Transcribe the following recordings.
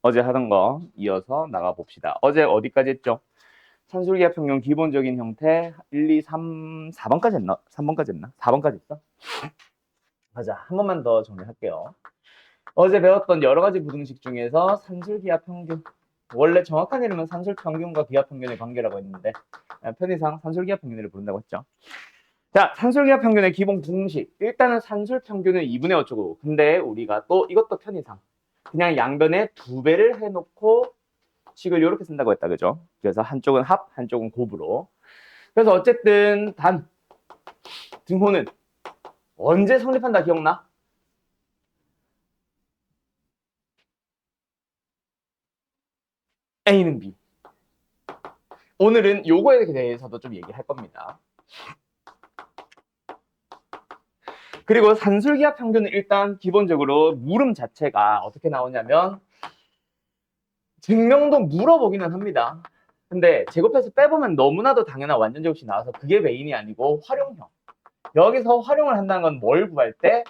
어제 하던 거 이어서 나가 봅시다. 어제 어디까지 했죠? 산술기하 평균 기본적인 형태 1, 2, 3, 4번까지 했나? 3번까지 했나? 4번까지 했어? 맞아. 한 번만 더 정리할게요. 어제 배웠던 여러 가지 부등식 중에서 산술기하 평균. 원래 정확한 이름은 산술평균과 기하평균의 관계라고 했는데 편의상 산술기하 평균을 부른다고 했죠. 자, 산술기하 평균의 기본 공식. 일단은 산술평균은 2분의 어쩌고. 근데 우리가 또 이것도 편의상 그냥 양변에 2배를 해놓고 식을 이렇게 쓴다고 했다, 그죠? 그래서 한쪽은 합, 한쪽은 곱으로. 그래서 어쨌든 단 등호는 언제 성립한다 기억나? A는 B. 오늘은 요거에 대해서도 좀 얘기할 겁니다. 그리고 산술기하 평균은 일단 기본적으로 물음 자체가 어떻게 나오냐면 증명도 물어보기는 합니다. 근데 제곱해서 빼보면 너무나도 당연한 완전 제곱식 나와서 그게 메인이 아니고 활용형. 여기서 활용을 한다는 건 뭘 구할 때?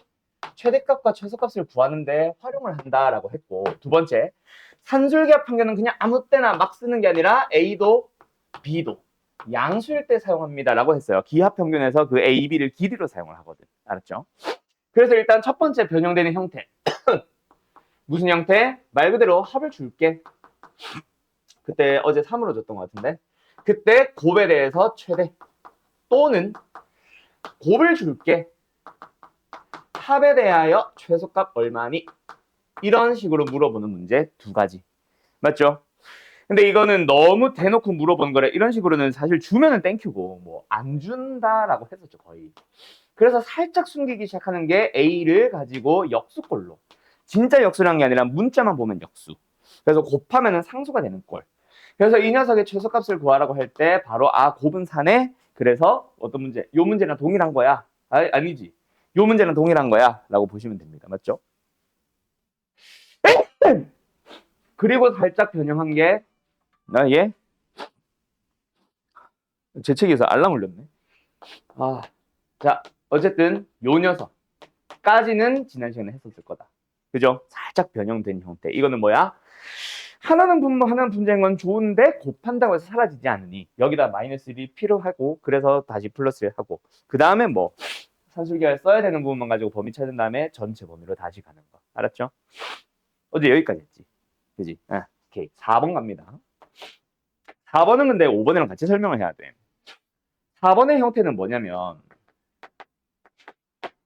최대값과 최소값을 구하는데 활용을 한다라고 했고, 두 번째, 산술기하 평균은 그냥 아무 때나 막 쓰는 게 아니라 A도 B도 양수일 때 사용합니다라고 했어요. 기하 평균에서 그 A, B를 길이로 사용을 하거든. 알았죠? 그래서 일단 첫 번째 변형되는 형태. 무슨 형태? 말 그대로 합을 줄게. 그때 어제 3으로 줬던 것 같은데. 그때 곱에 대해서 최대 또는 곱을 줄게. 합에 대하여 최소값 얼마니? 이런 식으로 물어보는 문제 두 가지. 맞죠? 근데 이거는 너무 대놓고 물어보는 거래. 이런 식으로는 사실 주면은 땡큐고 뭐 안 준다라고 했었죠, 거의. 그래서 살짝 숨기기 시작하는 게 A를 가지고 역수꼴로. 진짜 역수라는 게 아니라 문자만 보면 역수. 그래서 곱하면은 상수가 되는 꼴. 그래서 이 녀석의 최소값을 구하라고 할 때 바로 곱은 사네. 그래서 어떤 문제? 요 문제랑 동일한 거야. 아니지. 요 문제랑 동일한 거야. 라고 보시면 됩니다. 맞죠? 그리고 살짝 변형한 게 얘? 재채기에서 알람 울렸네. 자, 어쨌든 요 녀석까지는 지난 시간에 했었을 거다. 그죠? 살짝 변형된 형태. 이거는 뭐야? 하나는 분모, 하나는 분자인 건 좋은데 곱한다고 해서 사라지지 않으니 여기다 마이너스 1이 필요하고 그래서 다시 플러스를 하고 그 다음에 뭐 산술기하를 써야 되는 부분만 가지고 범위 찾은 다음에 전체 범위로 다시 가는 거. 알았죠? 어제 여기까지 했지. 그지? 오케이. 4번 갑니다. 4번은 근데 5번이랑 같이 설명을 해야 돼. 4번의 형태는 뭐냐면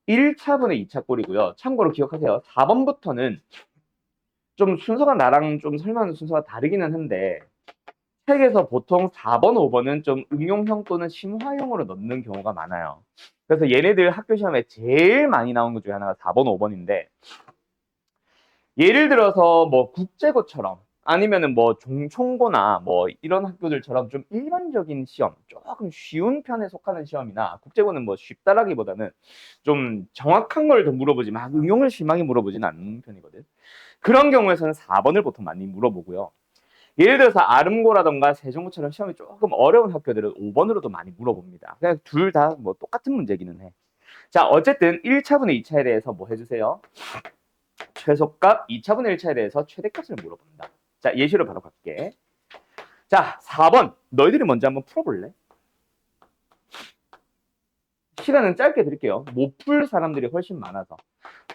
1차분의 2차 꼴이고요. 참고로 기억하세요. 4번부터는 좀 순서가 나랑 좀 설명하는 순서가 다르기는 한데 책에서 보통 4번, 5번은 좀 응용형 또는 심화용으로 넣는 경우가 많아요. 그래서 얘네들 학교 시험에 제일 많이 나온 것 중에 하나가 4번, 5번인데 예를 들어서 뭐 국제고처럼 아니면은 뭐 종총고나 뭐 이런 학교들처럼 좀 일반적인 시험, 조금 쉬운 편에 속하는 시험이나 국제고는 뭐 쉽다라기보다는 좀 정확한 걸 더 물어보지 막 응용을 심하게 물어보지는 않는 편이거든. 그런 경우에서는 4번을 보통 많이 물어보고요. 예를 들어서 아름고라던가 세종고처럼 시험이 조금 어려운 학교들은 5번으로도 많이 물어봅니다. 그냥 둘 다 뭐 똑같은 문제기는 해. 자, 어쨌든 1차분의 2차에 대해서 뭐 해주세요? 최소값, 2차분의 1차에 대해서 최대값을 물어본다. 자, 예시로 바로 갈게. 자, 4번. 너희들이 먼저 한번 풀어볼래? 시간은 짧게 드릴게요. 못 풀 사람들이 훨씬 많아서.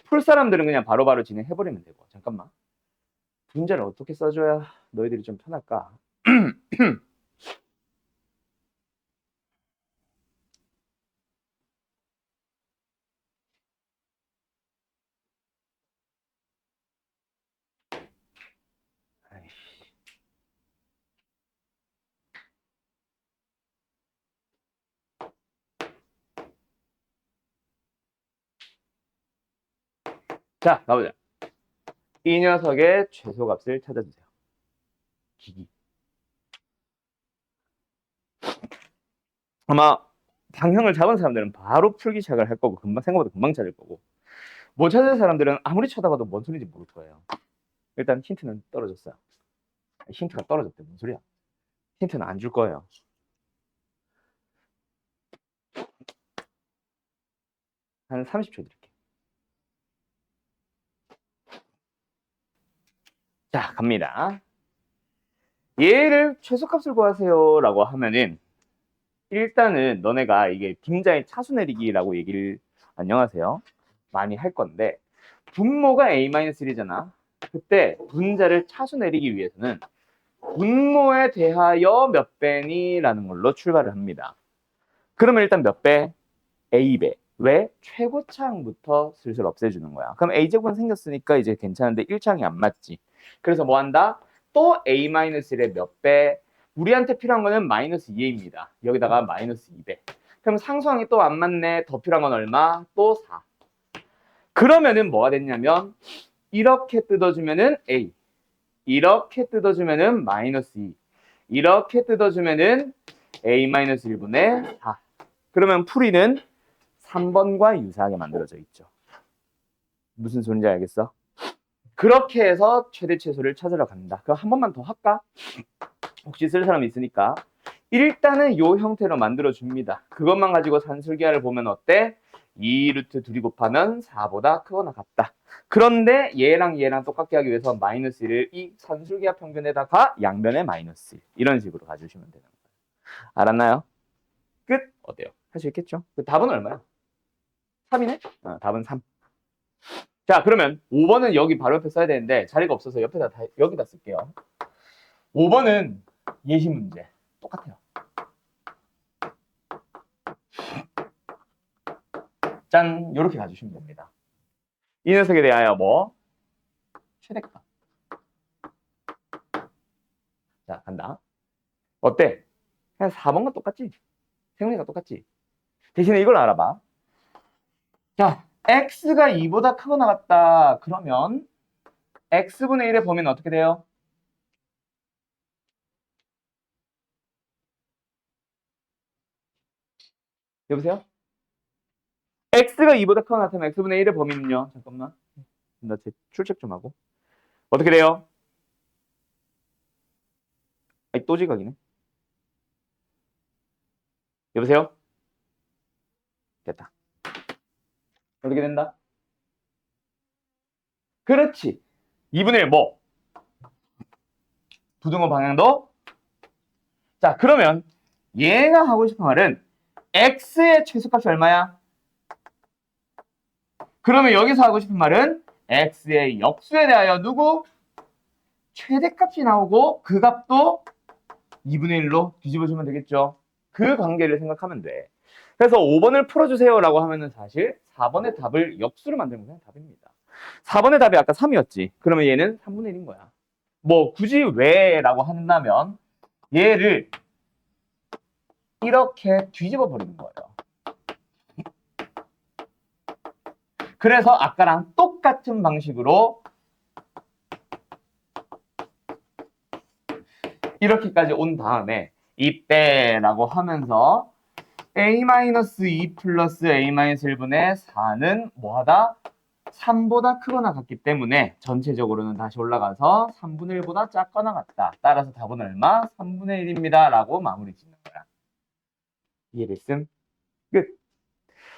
풀 사람들은 그냥 바로바로 진행해버리면 되고. 잠깐만. 문제를 어떻게 써줘야 너희들이 좀 편할까? 자, 가보자. 이 녀석의 최소값을 찾아주세요. 기기. 아마 방향을 잡은 사람들은 바로 풀기 시작을 할 거고 금방 생각보다 금방 찾을 거고 못 찾을 사람들은 아무리 쳐다봐도 뭔 소리인지 모를 거예요. 일단 힌트는 떨어졌어요. 힌트가 떨어졌대. 뭔 소리야? 힌트는 안 줄 거예요. 한 30초 드릴게요. 자, 갑니다. 얘를 최소값을 구하세요라고 하면은 일단은 너네가 이게 분자의 차수 내리기라고 얘기를 안녕하세요. 많이 할 건데 분모가 A-1이잖아. 그때 분자를 차수 내리기 위해서는 분모에 대하여 몇 배니라는 걸로 출발을 합니다. 그러면 일단 몇 배? A배. 왜? 최고차항부터 슬슬 없애주는 거야. 그럼 A제곱은 생겼으니까 이제 괜찮은데 1차항이 안 맞지. 그래서 뭐 한다? 또 A-1의 몇 배? 우리한테 필요한 거는 마이너스 2A입니다. 여기다가 마이너스 2배. 그럼 상수항이 또 안 맞네. 더 필요한 건 얼마? 또 4. 그러면은 뭐가 됐냐면 이렇게 뜯어주면은 A. 이렇게 뜯어주면은 마이너스 2. 이렇게 뜯어주면은 A-1분의 4. 그러면 풀이는 3번과 유사하게 만들어져 있죠. 무슨 소린지 알겠어? 그렇게 해서 최대 최소를 찾으러 간다. 그럼 한 번만 더 할까? 혹시 쓸 사람 있으니까. 일단은 이 형태로 만들어줍니다. 그것만 가지고 산술기하를 보면 어때? 2루트 둘이 곱하면 4보다 크거나 같다. 그런데 얘랑 얘랑 똑같게 하기 위해서 마이너스 1을 이 산술기하 평균에다가 양변에 마이너스 1. 이런 식으로 가주시면 되는 거예요. 알았나요? 끝! 어때요? 할 수 있겠죠? 그 답은 얼마야? 3이네? 답은 3. 자, 그러면 5번은 여기 바로 옆에 써야 되는데 자리가 없어서 옆에다 여기다 쓸게요. 5번은 예시 문제. 똑같아요. 짠! 이렇게 가주시면 됩니다. 이 녀석에 대하여 뭐? 최대값. 자, 간다. 어때? 그냥 4번과 똑같지? 생리가 똑같지? 대신에 이걸 알아봐. 자, x가 2보다 크거나 같다. 그러면 x분의 1의 범위는 어떻게 돼요? 여보세요? x가 2보다 크거나 같으면 x분의 1의 범위는요? 잠깐만. 나 제 출첵 좀 하고. 어떻게 돼요? 아이, 또 지각이네. 여보세요? 됐다. 어떻게 된다? 그렇지. 2분의 1 뭐? 부등호 방향도? 자, 그러면 얘가 하고 싶은 말은 x의 최소값이 얼마야? 그러면 여기서 하고 싶은 말은 x의 역수에 대하여 누구? 최대값이 나오고 그 값도 2분의 1로 뒤집어주면 되겠죠. 그 관계를 생각하면 돼. 그래서 5번을 풀어주세요 라고 하면은 사실 4번의 답을 역수로 만드는 게 답입니다. 4번의 답이 아까 3이었지. 그러면 얘는 3분의 1인 거야. 뭐 굳이 왜 라고 한다면 얘를 이렇게 뒤집어 버리는 거예요. 그래서 아까랑 똑같은 방식으로 이렇게까지 온 다음에 이때라고 하면서 a-2 플러스 a-1분의 4는 뭐하다? 3보다 크거나 같기 때문에 전체적으로는 다시 올라가서 3분의 1보다 작거나 같다. 따라서 답은 얼마? 3분의 1입니다. 라고 마무리 짓는 거야. 이해됐음? 끝.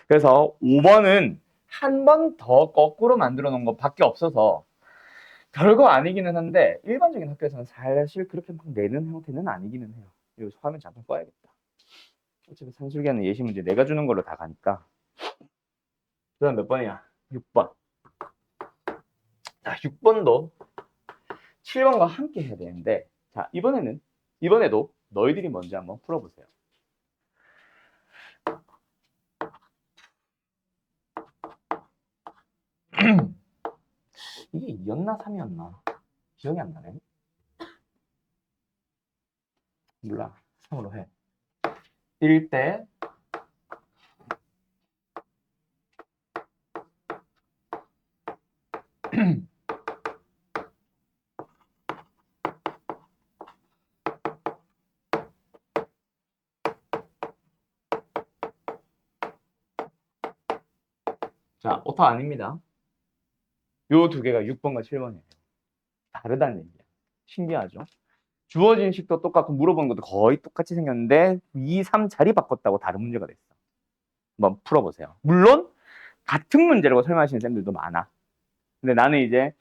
그래서 5번은 한 번 더 거꾸로 만들어 놓은 것밖에 없어서 별거 아니기는 한데 일반적인 학교에서는 사실 그렇게 막 내는 형태는 아니기는 해요. 이거 화면 잠깐 꺼야겠다. 어차피 산술기하는 예시 문제 내가 주는 걸로 다 가니까. 그 다음 몇 번이야? 6번. 자, 6번도 7번과 함께 해야 되는데 자, 이번에도 너희들이 먼저 한번 풀어보세요. 이게 2였나 3이었나? 기억이 안 나네. 몰라. 3으로 해. 1대 자, 오타 아닙니다. 요 두 개가 6번과 7번이에요. 다르다는 얘기야. 신기하죠? 주어진 식도 똑같고 물어보는 것도 거의 똑같이 생겼는데 2, 3 자리 바꿨다고 다른 문제가 됐어. 한번 풀어보세요. 물론 같은 문제라고 설명하시는 쌤들도 많아. 근데 나는 이제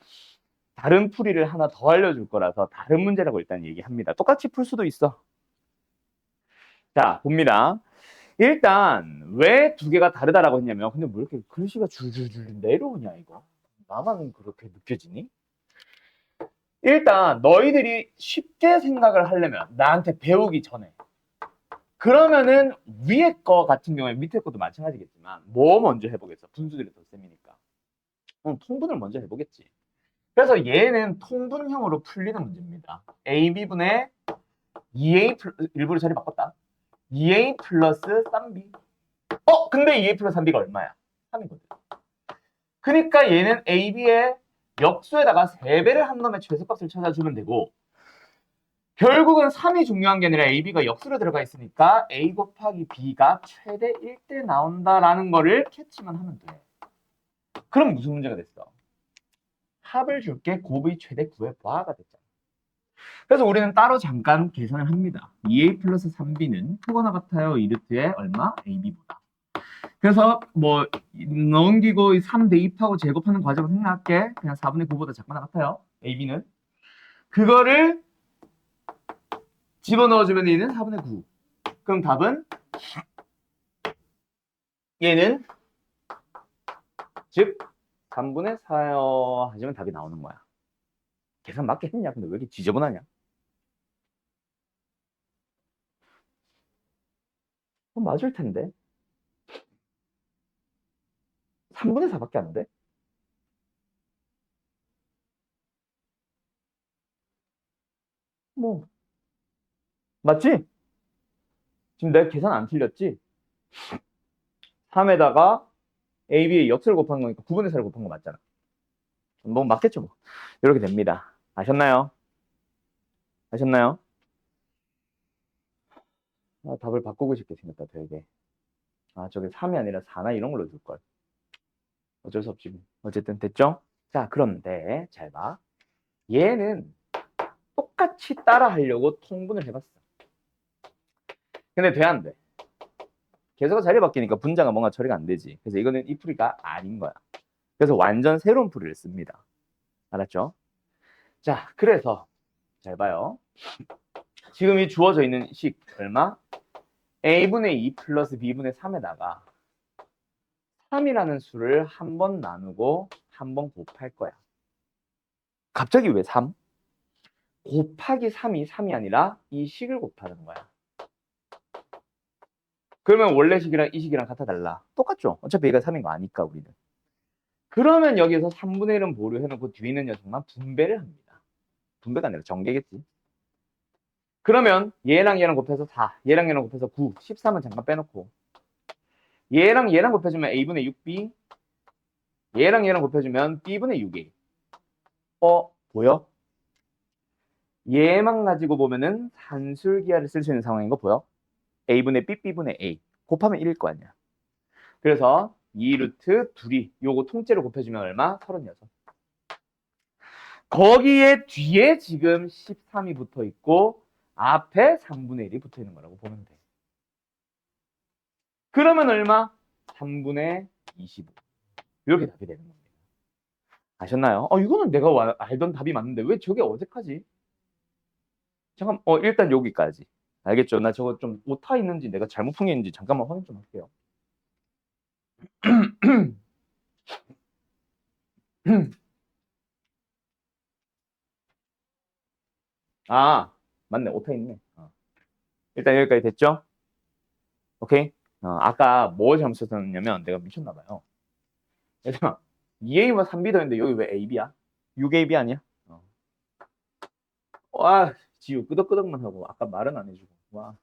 다른 풀이를 하나 더 알려줄 거라서 다른 문제라고 일단 얘기합니다. 똑같이 풀 수도 있어. 자, 봅니다. 일단 왜 두 개가 다르다라고 했냐면, 근데 왜 이렇게 글씨가 줄줄줄 내려오냐 이거? 나만 그렇게 느껴지니? 일단 너희들이 쉽게 생각을 하려면 나한테 배우기 전에, 그러면은 위에 거 같은 경우에 밑에 것도 마찬가지겠지만 뭐 먼저 해보겠어? 분수들이 더 셈이니까 통분을 먼저 해보겠지. 그래서 얘는 통분형으로 풀리는 문제입니다. AB분의 2A 일부러 자리 바꿨다. 2A 플러스 3B. 근데 2A 플러스 3B가 얼마야? 3이거든. 그러니까 얘는 AB의 역수에다가 3배를 한 놈의 최소값을 찾아주면 되고, 결국은 3이 중요한 게 아니라 AB가 역수로 들어가 있으니까 A 곱하기 B가 최대 1대 나온다라는 거를 캐치만 하면 돼. 그럼 무슨 문제가 됐어? 합을 줄게 곱의 최대 구의 부하가 됐잖아. 그래서 우리는 따로 잠깐 계산을 합니다. 2A 플러스 3B는 크거나 같아요. 2루트에 얼마? AB보다. 그래서 뭐 넘기고 3 대입하고 제곱하는 과정을 생각할게. 그냥 4분의 9보다 작거나 같아요. AB는. 그거를 집어넣어주면 얘는 4분의 9. 그럼 답은 얘는 즉 3분의 4요 하시면 답이 나오는 거야. 계산 맞게 했냐? 근데 왜 이렇게 지저분하냐? 맞을 텐데. 3분의 4밖에 안 돼? 뭐 맞지? 지금 내가 계산 안 틀렸지? 3에다가 AB의 역수를 곱한 거니까 9분의 4를 곱한 거 맞잖아. 뭐 맞겠죠 뭐. 이렇게 됩니다. 아셨나요? 아셨나요? 답을 바꾸고 싶게 생겼다 되게. 저게 3이 아니라 4나 이런 걸로 줄걸. 어쩔 수 없지 뭐. 어쨌든 됐죠? 자, 그런데 잘 봐. 얘는 똑같이 따라 하려고 통분을 해봤어. 근데 돼 안 돼? 계수가 자리 바뀌니까 분자가 뭔가 처리가 안 되지. 그래서 이거는 이 풀이가 아닌 거야. 그래서 완전 새로운 풀이를 씁니다. 알았죠? 자, 그래서 잘 봐요. 지금 이 주어져 있는 식 얼마? A분의 2 플러스 B분의 3에다가 3이라는 수를 한 번 나누고 한 번 곱할 거야. 갑자기 왜 3? 곱하기 3이 3이 아니라 이 식을 곱하는 거야. 그러면 원래 식이랑 이 식이랑 같아 달라. 똑같죠? 어차피 얘가 3인 거 아니까 우리는. 그러면 여기서 3분의 1은 보류해놓고 뒤에 있는 녀석만 분배를 합니다. 분배가 아니라 전개겠지. 그러면 얘랑 얘랑 곱해서 4, 얘랑 얘랑 곱해서 9, 13은 잠깐 빼놓고 얘랑 얘랑 곱해주면 A분의 6B, 얘랑 얘랑 곱해주면 B분의 6A. 보여? 얘만 가지고 보면은 산술기하를 쓸 수 있는 상황인 거 보여? A분의 B, B분의 A. 곱하면 1일 거 아니야. 그래서 2루트 둘이 요거 통째로 곱해주면 얼마? 36. 거기에 뒤에 지금 13이 붙어 있고 앞에 3분의 1이 붙어 있는 거라고 보면 돼. 그러면 얼마? 3분의 25. 이렇게 답이 되는 겁니다. 아셨나요? 이거는 내가 알던 답이 맞는데 왜 저게 어색하지? 잠깐, 일단 여기까지. 알겠죠? 나 저거 좀 오타 있는지 내가 잘못 푼 게 있는지 잠깐만 확인 좀 할게요. 맞네. 오타 있네. 일단 여기까지 됐죠? 오케이? 아까 뭐 잘못했었냐면 내가 미쳤나봐요. 얘들아, 2A와 3B 더했는데 여기 왜 AB야? 6AB 아니야? 지우 끄덕끄덕만 하고 아까 말은 안 해주고. 와.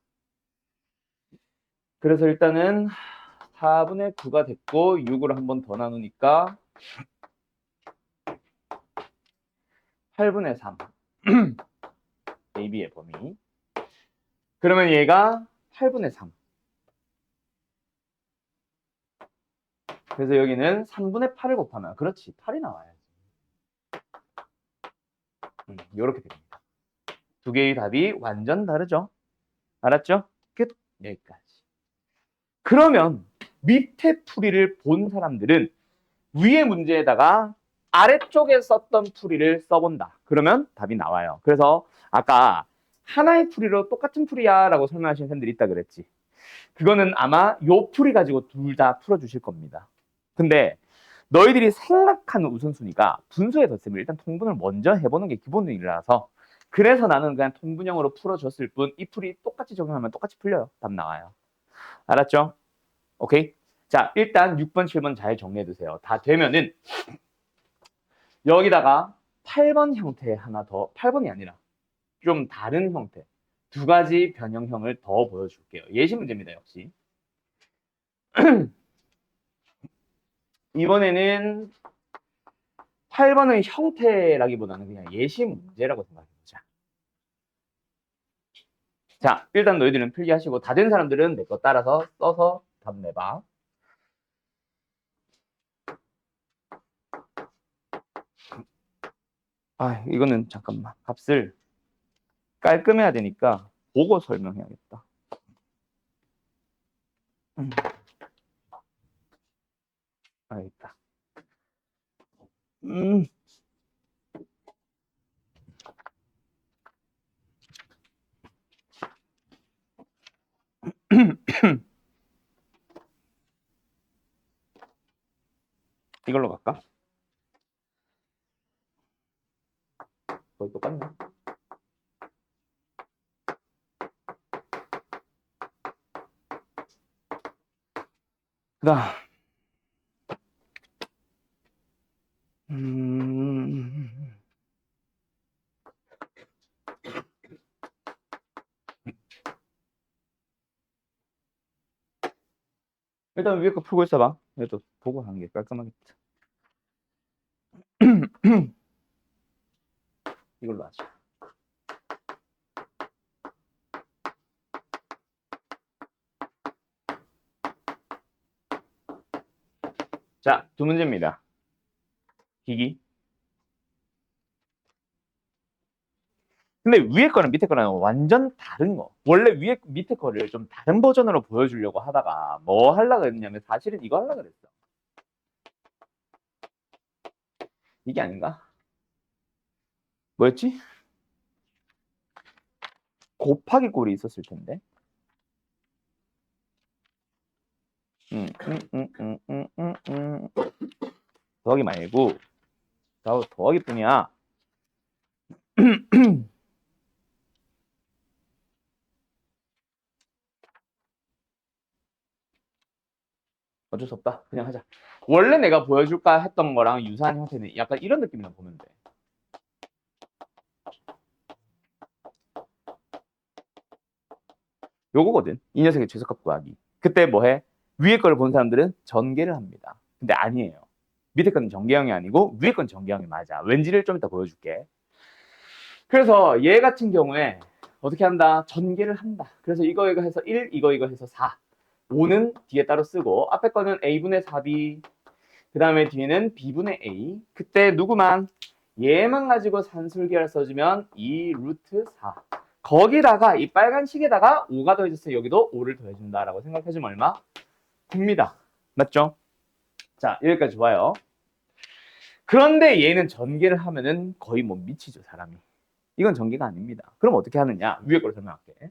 그래서 일단은 4분의 9가 됐고 6으로 한 번 더 나누니까 8분의 3 AB의 범위. 그러면 얘가 8분의 3. 그래서 여기는 3분의 8을 곱하면 그렇지 8이 나와야지. 이렇게 됩니다. 두 개의 답이 완전 다르죠. 알았죠? 끝. 여기까지. 그러면 밑에 풀이를 본 사람들은 위의 문제에다가 아래쪽에 썼던 풀이를 써본다. 그러면 답이 나와요. 그래서 아까 하나의 풀이로 똑같은 풀이야 라고 설명하시는 쌤들이 있다 그랬지. 그거는 아마 요 풀이 가지고 둘 다 풀어주실 겁니다. 근데 너희들이 생각하는 우선순위가 분수에 덧셈을 일단 통분을 먼저 해보는 게 기본이라서 그래서 나는 그냥 통분형으로 풀어줬을 뿐 이 풀이 똑같이 적용하면 똑같이 풀려요. 답 나와요. 알았죠? 오케이? 자, 일단 6번, 7번 잘 정리해두세요. 다 되면은 여기다가 8번 형태 하나 더, 8번이 아니라 좀 다른 형태 두 가지 변형형을 더 보여줄게요. 예시 문제입니다, 역시. 이번에는 8번의 형태라기보다는 그냥 예시 문제라고 생각해보자. 자, 일단 너희들은 필기하시고 다 된 사람들은 내 거 따라서 써서 답 내봐. 아, 이거는 잠깐만. 값을 깔끔해야 되니까 보고 설명해야겠다. 알겠다. 이걸로 갈까? 거의 똑같네. 그다음 일단 위에 거 풀고 있어봐. 그래도 보고 하는 게 깔끔하겠다. 이걸로 하자. 자, 두 문제입니다. 기기. 근데 위에 거는 밑에 거랑 완전 다른 거. 원래 위에 밑에 거를 좀 다른 버전으로 보여주려고 하다가 뭐 하려고 했냐면 사실은 이거 하려고 그랬어. 이게 아닌가? 뭐였지? 곱하기 꼴이 있었을 텐데. 더하기 말고 더하기 뿐이야. 어쩔 수 없다. 그냥 하자. 원래 내가 보여줄까 했던 거랑 유사한 형태는 약간 이런 느낌이랑 보면 돼. 요거거든. 이 녀석의 최소값 구하기. 그때 뭐해? 위에 거를 본 사람들은 전개를 합니다. 근데 아니에요. 밑에 거는 전개형이 아니고 위에 건 전개형이 맞아. 왠지를 좀 이따 보여줄게. 그래서 얘 같은 경우에 어떻게 한다? 전개를 한다. 그래서 이거 해서 1, 이거 해서 4. 5는 뒤에 따로 쓰고 앞에 거는 a분의 4b 그 다음에 뒤에는 b분의 a. 그때 누구만? 얘만 가지고 산술계를 써주면 2 루트 4. 거기다가 이 빨간 식에다가 5가 더해졌어요. 여기도 5를 더해준다라고 생각해주면 얼마? 9입니다. 맞죠? 자, 여기까지 좋아요. 그런데 얘는 전개를 하면은 거의 뭐 미치죠, 사람이. 이건 전개가 아닙니다. 그럼 어떻게 하느냐? 위에 걸 설명할게.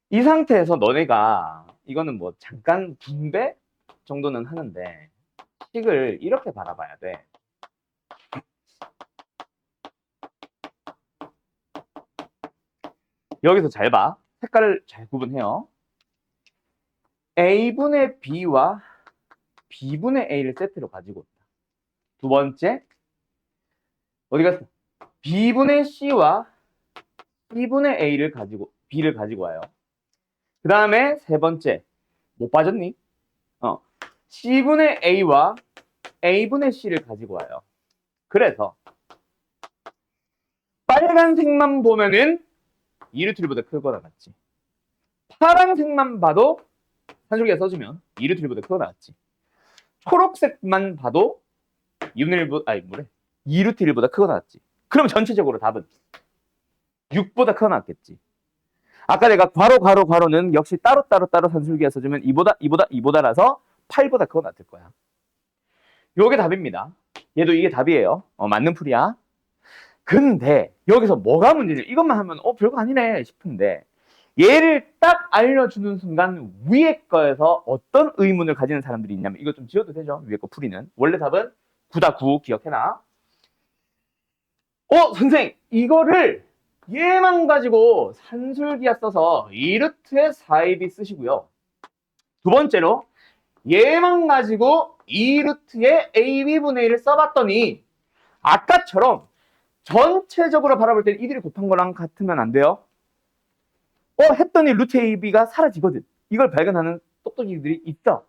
이 상태에서 너네가 이거는 뭐 잠깐 분배 정도는 하는데 식을 이렇게 바라봐야 돼. 여기서 잘 봐. 색깔을 잘 구분해요. A분의 B와 B분의 A를 세트로 가지고 있다. 두 번째, 어디 갔어? B분의 C와 C분의 A를 가지고, B를 가지고 와요. 그 다음에 세 번째, 못 빠졌니? C분의 A와 A분의 C를 가지고 와요. 그래서 빨간색만 보면은 2루트1보다 크거나 같지. 파란색만 봐도 산술기가 써주면 2루트1보다 크거나 같지. 초록색만 봐도 2분의 1보다, 아니, 뭐래? 2루트 1보다 크거나 같지. 그럼 전체적으로 답은 6보다 크거나 같겠지. 아까 내가 괄호는 역시 따로 산술기가 써주면 2보다라서 8보다 크거나 같을 거야. 요게 답입니다. 얘도 이게 답이에요. 맞는 풀이야. 근데 여기서 뭐가 문제냐? 이것만 하면 별거 아니네 싶은데 얘를 딱 알려주는 순간 위에 거에서 어떤 의문을 가지는 사람들이 있냐면 이거 좀 지워도 되죠? 위에 거 풀이는. 원래 답은 9다 9 기억해놔. 선생님 이거를 얘만 가지고 산술기하 써서 2루트의 4ab 쓰시고요. 두 번째로 얘만 가지고 2루트의 ab분의 1을 써봤더니 아까처럼 전체적으로 바라볼 때 이들이 곱한 거랑 같으면 안 돼요. 했더니 루트 ab가 사라지거든. 이걸 발견하는 똑똑이들이 있어.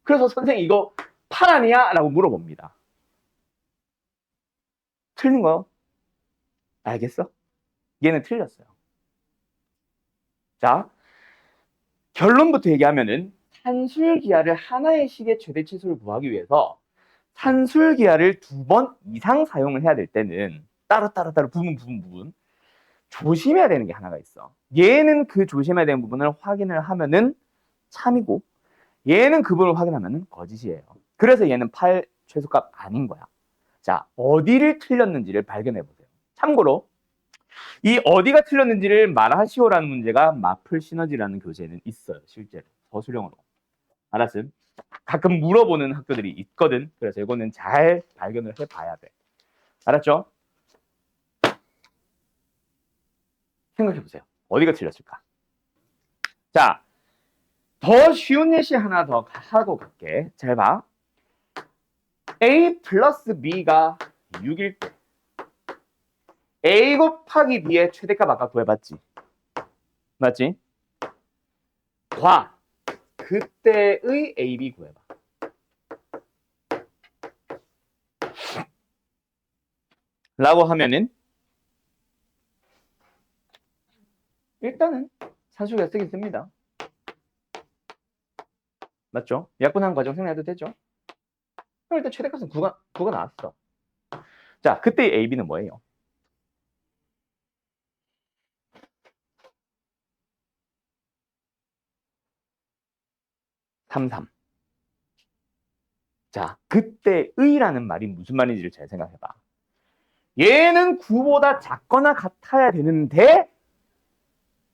그래서 선생님 이거 8 아니야? 라고 물어봅니다. 틀린 거요? 알겠어? 얘는 틀렸어요. 자, 결론부터 얘기하면은 산술기하를 하나의 식의 최대치수를 구하기 위해서 산술기하를 2번 이상 사용을 해야 될 때는 따로 부분 조심해야 되는 게 하나가 있어. 얘는 그 조심해야 되는 부분을 확인을 하면은 참이고 얘는 그 부분을 확인하면은 거짓이에요. 그래서 얘는 8 최소값 아닌 거야. 자, 어디를 틀렸는지를 발견해 보세요. 참고로 이 어디가 틀렸는지를 말하시오라는 문제가 마플 시너지라는 교재에는 있어요. 실제로 서술형으로. 알았음? 가끔 물어보는 학교들이 있거든. 그래서 이거는 잘 발견을 해봐야 돼. 알았죠? 생각해보세요. 어디가 틀렸을까? 자, 더 쉬운 예시 하나 더 하고 갈게. 잘 봐. A 플러스 B가 6일 때 A 곱하기 B의 최대값 아까 구해봤지? 맞지? 그때의 AB 구해봐. 라고 하면은 일단은 산술기하 쓰겠습니다. 맞죠? 약분한 과정 생략해도 되죠? 그럼 일단 최대값은 9가 나왔어. 자, 그때 AB는 뭐예요? 3, 3. 자, 그때의라는 말이 무슨 말인지를 잘 생각해봐. 얘는 9보다 작거나 같아야 되는데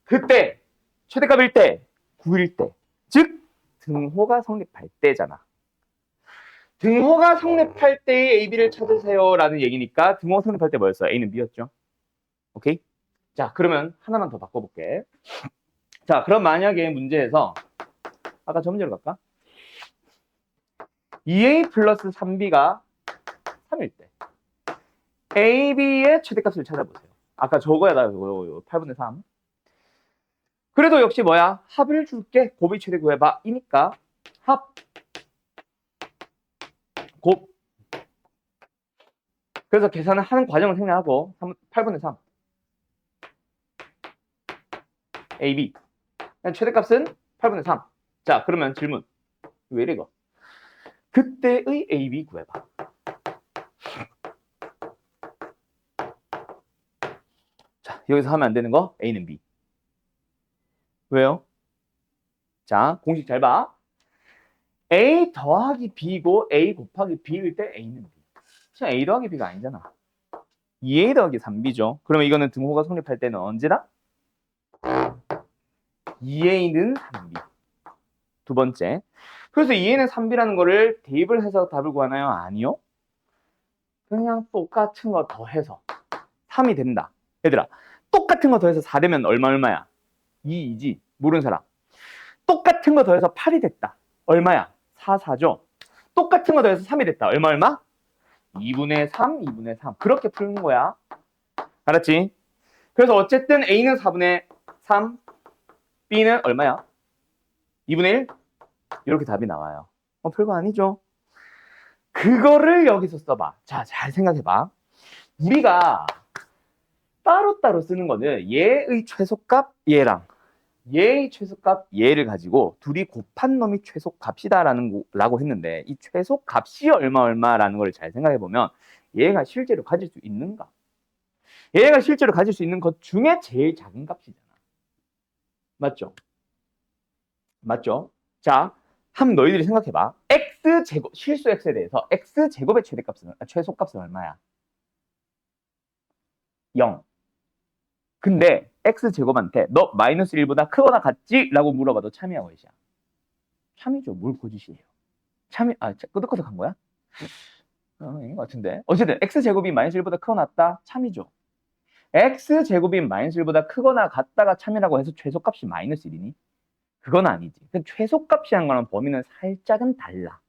그때 최대값일 때 9일 때, 즉 등호가 성립할 때잖아. 등호가 성립할 때의 AB를 찾으세요라는 얘기니까 등호가 성립할 때 뭐였어? A는 B였죠. 오케이? 자, 그러면 하나만 더 바꿔볼게. 자, 그럼 만약에 문제에서 아까 저 문제로 갈까? 2A 플러스 3B가 3일 때 AB의 최대값을 찾아보세요. 아까 저거야, 8분의 3. 그래도 역시 뭐야? 합을 줄게. 곱의 최대 구해봐. 이니까 합, 곱. 그래서 계산을 하는 과정을 생략하고 8분의 3. AB. 최대값은 8분의 3. 자, 그러면 질문. 왜 이래 이거? 그때의 AB 구해봐. 자, 여기서 하면 안 되는 거 A는 B. 왜요? 자, 공식 잘 봐. A 더하기 B고 A 곱하기 B일 때 A는 B. 지금 A 더하기 B가 아니잖아. 2A 더하기 3B죠. 그러면 이거는 등호가 성립할 때는 언제다? 2A는 3B. 두 번째. 그래서 2A는 3B라는 거를 대입을 해서 답을 구하나요? 아니요. 그냥 똑같은 거 더해서 3이 된다. 얘들아, 똑같은 거 더해서 4 되면 얼마야? 2이지. 모르는 사람. 똑같은 거 더해서 8이 됐다. 얼마야? 4, 4죠. 똑같은 거 더해서 3이 됐다. 얼마? 2분의 3, 2분의 3. 그렇게 푸는 거야. 알았지? 그래서 어쨌든 A는 4분의 3, B는 얼마야? 2분의 1? 이렇게 답이 나와요. 별거 아니죠? 그거를 여기서 써봐. 자, 잘 생각해봐. 우리가 따로따로 쓰는 거는 얘의 최소값 얘랑 얘의 최소값 얘를 가지고 둘이 곱한 놈이 최소값이다라고 했는데 이 최소값이 얼마라는 걸 잘 생각해보면 얘가 실제로 가질 수 있는가? 얘가 실제로 가질 수 있는 것 중에 제일 작은 값이잖아. 맞죠? 맞죠? 자, 한번 너희들이 생각해봐. x제곱, 실수 x에 대해서 x제곱의 최소값은 얼마야? 0. 근데 x제곱한테 너 마이너스 1보다 크거나 같지? 라고 물어봐도 참이야 거짓이야? 참이죠. 뭘 거짓이에요? 참이, 끄덕끄덕한 거야? 아닌 것 같은데. 어쨌든 x제곱이 마이너스 1보다 크거나 같다? 참이죠. x제곱이 마이너스 1보다 크거나 같다가 참이라고 해서 최소값이 마이너스 1이니? 그건 아니지. 최소값이란 거랑 범위는 살짝은 달라.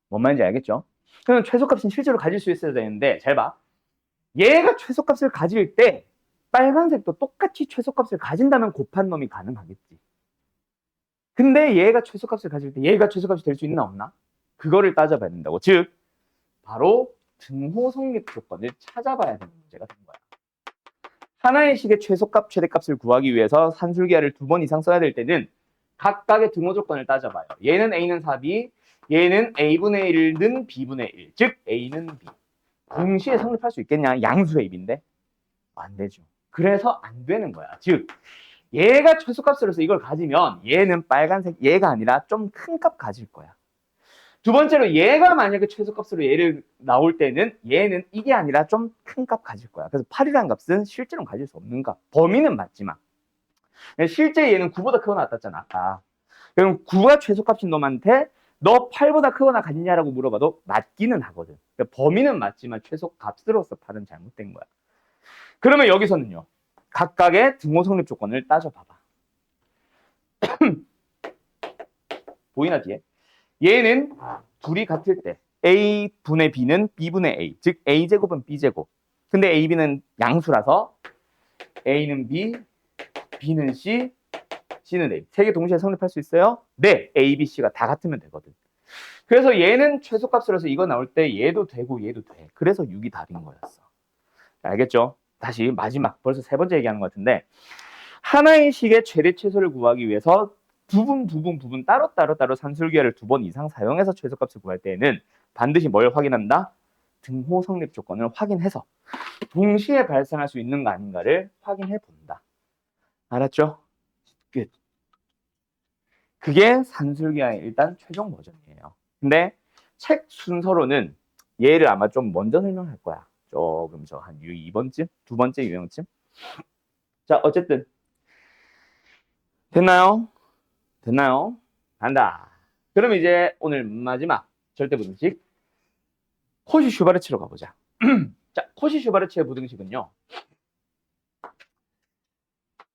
뭔 말인지 알겠죠? 그럼 최소값은 실제로 가질 수 있어야 되는데 잘 봐. 얘가 최소값을 가질 때 빨간색도 똑같이 최소값을 가진다면 곱한 놈이 가능하겠지. 근데 얘가 최소값을 가질 때 얘가 최소값이 될 수 있나 없나? 그거를 따져봐야 된다고. 즉 바로 등호 성립 조건을 찾아봐야 되는 문제가 된 거야. 하나의 식의 최소값, 최대값을 구하기 위해서 산술기하를 2번 이상 써야 될 때는 각각의 등호 조건을 따져봐요. 얘는 A는 4B, 얘는 A분의 1는 B분의 1, 즉 A는 B. 동시에 성립할 수 있겠냐? 양수 A인데 안 되죠. 그래서 안 되는 거야. 즉 얘가 최소값으로서 이걸 가지면 얘는 빨간색 얘가 아니라 좀 큰 값 가질 거야. 두 번째로 얘가 만약에 최소값으로 얘를 나올 때는 얘는 이게 아니라 좀 큰 값 가질 거야. 그래서 8이라는 값은 실제로는 가질 수 없는 값. 범위는 맞지만 실제 얘는 9보다 크거나 같았잖아 아까. 그럼 9가 최소값인 놈한테 너 8보다 크거나 같냐라고 물어봐도 맞기는 하거든. 그러니까 범위는 맞지만 최소값으로서 8은 잘못된 거야. 그러면 여기서는요. 각각의 등호 성립 조건을 따져봐봐. 보이나 뒤에? 얘는 둘이 같을 때 A분의 B는 B분의 A, 즉 A제곱은 B제곱. 근데 A, B는 양수라서 A는 B, B는 C, C는 A. 세 개 동시에 성립할 수 있어요? 네, A, B, C가 다 같으면 되거든. 그래서 얘는 최소값으로서 이거 나올 때 얘도 되고 얘도 돼. 그래서 6이 답인 거였어. 알겠죠? 다시 마지막, 벌써 3번째 얘기하는 것 같은데 하나의 식의 최대 최소를 구하기 위해서 부분 따로 산술기하를 2번 이상 사용해서 최소값을 구할 때에는 반드시 뭘 확인한다? 등호 성립 조건을 확인해서 동시에 발생할 수 있는가 아닌가를 확인해 본다. 알았죠? 끝. 그게 산술기하의 일단 최종 버전이에요. 근데 책 순서로는 얘를 아마 좀 먼저 설명할 거야. 조금 한 2번쯤? 2번째 유형쯤? 자, 어쨌든 됐나요? 됐나요? 간다. 그럼 이제 오늘 마지막 절대부등식 코시-슈바르츠로 가보자. 자, 코시-슈바르츠의 부등식은요.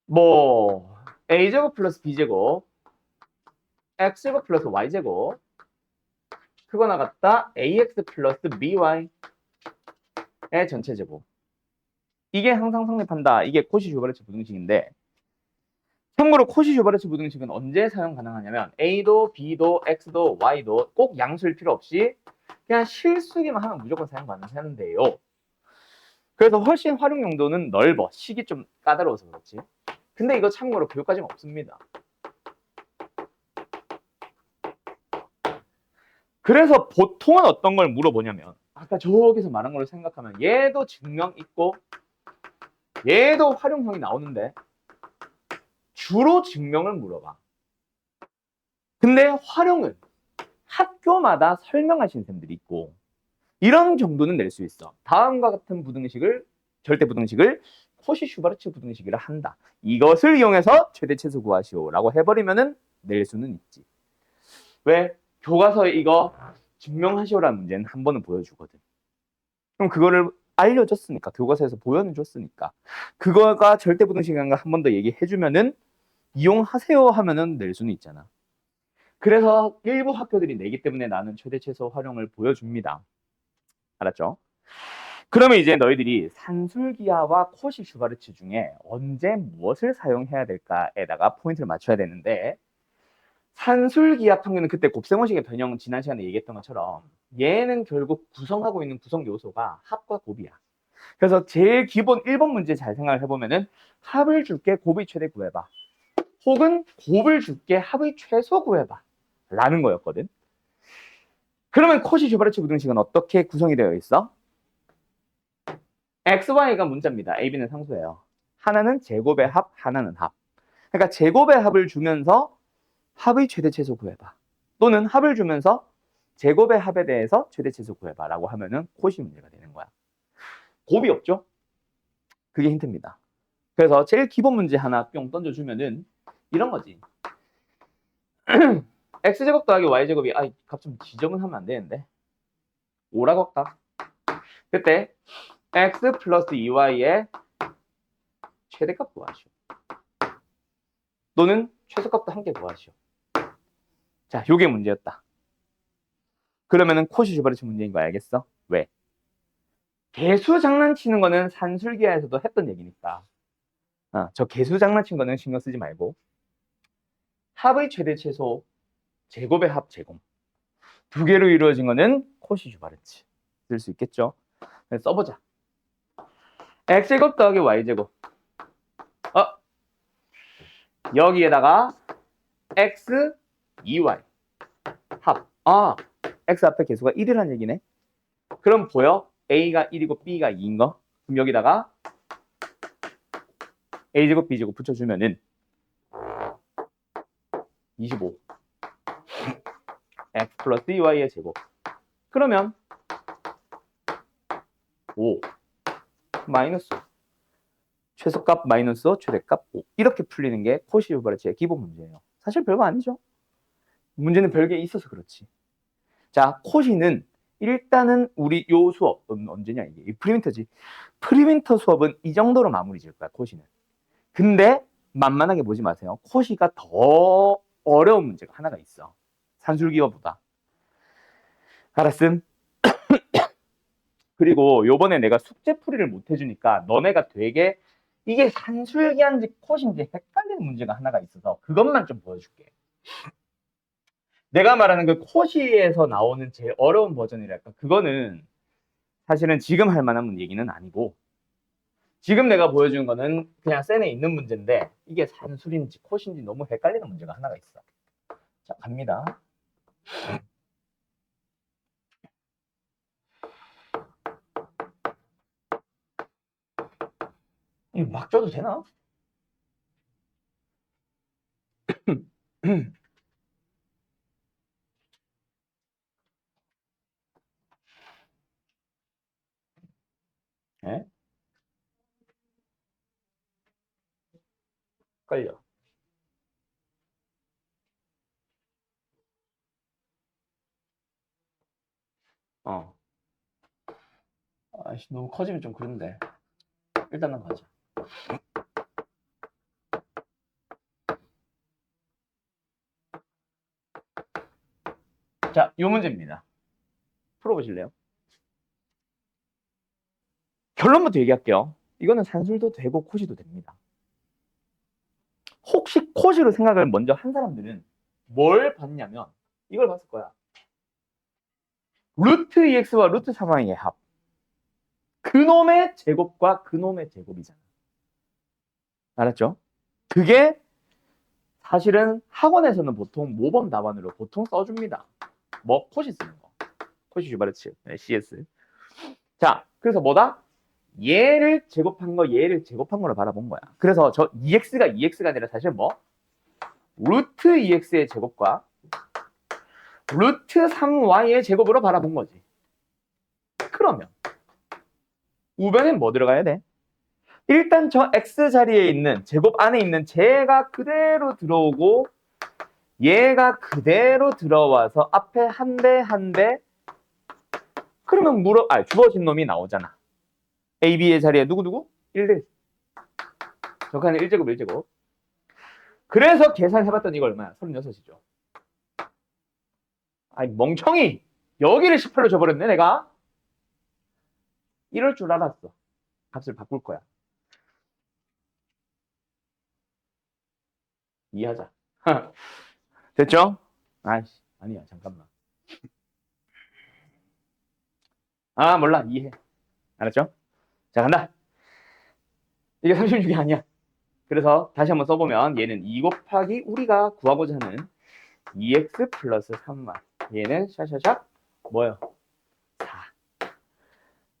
뭐 a제곱 플러스 b제곱 x제곱 플러스 y제곱 크거나 같다 ax 플러스 by의 전체 제곱. 이게 항상 성립한다. 이게 코시-슈바르츠 부등식인데 참고로 코시-슈바르츠 부등식은 언제 사용 가능하냐면 a도 b도 x도 y도 꼭 양수일 필요 없이 그냥 실수기만 하면 무조건 사용 가능하는데요. 그래서 훨씬 활용 용도는 넓어. 식이 좀 까다로워서 그렇지. 근데 이거 참고로 교육과정 없습니다. 그래서 보통은 어떤 걸 물어보냐면 아까 저기서 말한 걸 생각하면 얘도 증명 있고 얘도 활용형이 나오는데 주로 증명을 물어봐. 근데 활용은 학교마다 설명하시는 쌤들이 있고 이런 정도는 낼 수 있어. 다음과 같은 부등식을 절대 부등식을 코시-슈바르츠 부등식이라 한다. 이것을 이용해서 최대 최소 구하시오라고 해버리면은 낼 수는 있지. 왜? 교과서에 이거 증명하시오라는 문제는 한 번은 보여주거든. 그럼 그거를 알려줬으니까 교과서에서 보여줬으니까 그거가 절대 부등식인 거 한 번 더 얘기해주면은 이용하세요 하면은 낼 수는 있잖아. 그래서 일부 학교들이 내기 때문에 나는 최대 최소 활용을 보여줍니다. 알았죠? 그러면 이제 너희들이 산술기하와 코시-슈바르츠 중에 언제 무엇을 사용해야 될까에다가 포인트를 맞춰야 되는데 산술기하 평균은 그때 곱셈원식의 변형 지난 시간에 얘기했던 것처럼 얘는 결국 구성하고 있는 구성 요소가 합과 곱이야. 그래서 제일 기본 1번 문제 잘 생각을 해보면은 합을 줄게 곱의 최대 구해봐. 혹은 곱을 줄게 합의 최소 구해봐. 라는 거였거든. 그러면 코시-슈바르츠 부등식은 어떻게 구성이 되어 있어? XY가 문자입니다. A, B는 상수예요. 하나는 제곱의 합, 하나는 합. 그러니까 제곱의 합을 주면서 합의 최대 최소 구해봐. 또는 합을 주면서 제곱의 합에 대해서 최대 최소 구해봐라고 하면은 콧이 문제가 되는 거야. 곱이 없죠? 그게 힌트입니다. 그래서 제일 기본 문제 하나 뿅 던져주면은 이런 거지. x제곱 더하기 y제곱이 갑자기 지정은 하면 안 되는데 5라고 할까? 그때 x 플러스 2y의 최대값 구하시오. 또는 최소값도 함께 구하시오. 자, 요게 문제였다. 그러면은 콧이 주버리치 문제인 거 알겠어? 왜? 개수 장난치는 거는 산술기하에서도 했던 얘기니까. 저 개수 장난친 거는 신경 쓰지 말고 합의 최대 최소 제곱의 합 제곱 두 개로 이루어진 거는 콧이 주버리치 쓸 수 있겠죠? 써보자. x제곱 더하기 y제곱 여기에다가 x 2y 합 x 앞에 개수가 1이라는 얘기네. 그럼 보여? a가 1이고 b가 2인 거. 그럼 여기다가 a제곱 b제곱 붙여주면은 25 x 플러스 2y의 제곱. 그러면 5 마이너스 최소값 마이너스 최대값 5 이렇게 풀리는 게 콧이 주버리치의 기본 문제예요. 사실 별거 아니죠. 문제는 별게 있어서 그렇지. 자, 콧이는 일단은 우리 요 수업은 언제냐 이게 프리민터지. 프리민터 수업은 이 정도로 마무리 지을 거야 콧이는. 근데 만만하게 보지 마세요. 콧이가 더 어려운 문제가 하나가 있어. 산술기어보다. 알았음? 그리고 요번에 내가 숙제 풀이를 못 해주니까 너네가 되게 이게 산술기인지 콧인지 헷갈리는 문제가 하나가 있어서 그것만 좀 보여줄게. 내가 말하는 그 콧이에서 나오는 제일 어려운 버전이랄까 그거는 사실은 지금 할 만한 얘기는 아니고 지금 내가 보여준 거는 그냥 센에 있는 문제인데 이게 산술인지 콧인지 너무 헷갈리는 문제가 하나가 있어. 자, 갑니다. 이거 막 줘도 되나? 예? 헷갈려. 아이씨, 너무 커지면 좀 그런데. 일단은 가자. 자, 요 문제입니다. 풀어보실래요? 결론부터 얘기할게요. 이거는 산술도 되고 콧이도 됩니다. 혹시 콧이로 생각을 먼저 한 사람들은 뭘 봤냐면 이걸 봤을 거야. 루트 2x와 루트 3y의 합. 그놈의 제곱과 그놈의 제곱이잖아. 알았죠? 그게 사실은 학원에서는 보통 모범 답안으로 보통 써줍니다. 뭐 콧이 쓰는 거. 콧이 주바르치 CS. 자, 그래서 뭐다? 얘를 제곱한 거, 얘를 제곱한 거로 바라본 거야. 그래서 저 2x가 2x가 아니라 사실 뭐? 루트 2x의 제곱과 루트 3y의 제곱으로 바라본 거지. 그러면 우변엔 뭐 들어가야 돼? 일단 저 x 자리에 있는 제곱 안에 있는 쟤가 그대로 들어오고 얘가 그대로 들어와서 앞에 한 대 한 대 그러면 주어진 놈이 나오잖아. A, B의 자리에 누구? 1, 1. 적하는 1제곱 1제곱. 그래서 계산해봤더니 이거 얼마야? 36이죠. 아이 멍청이! 여기를 18로 줘버렸네 내가. 이럴 줄 알았어. 값을 바꿀 거야. 이해하자. 됐죠? 아이씨, 아니야, 잠깐만. 몰라, 이해해. 알았죠? 자, 간다. 이게 36이 아니야. 그래서 다시 한번 써보면 얘는 2 곱하기 우리가 구하고자 하는 2x 플러스 3y. 얘는 샤샤샥 뭐요? 4.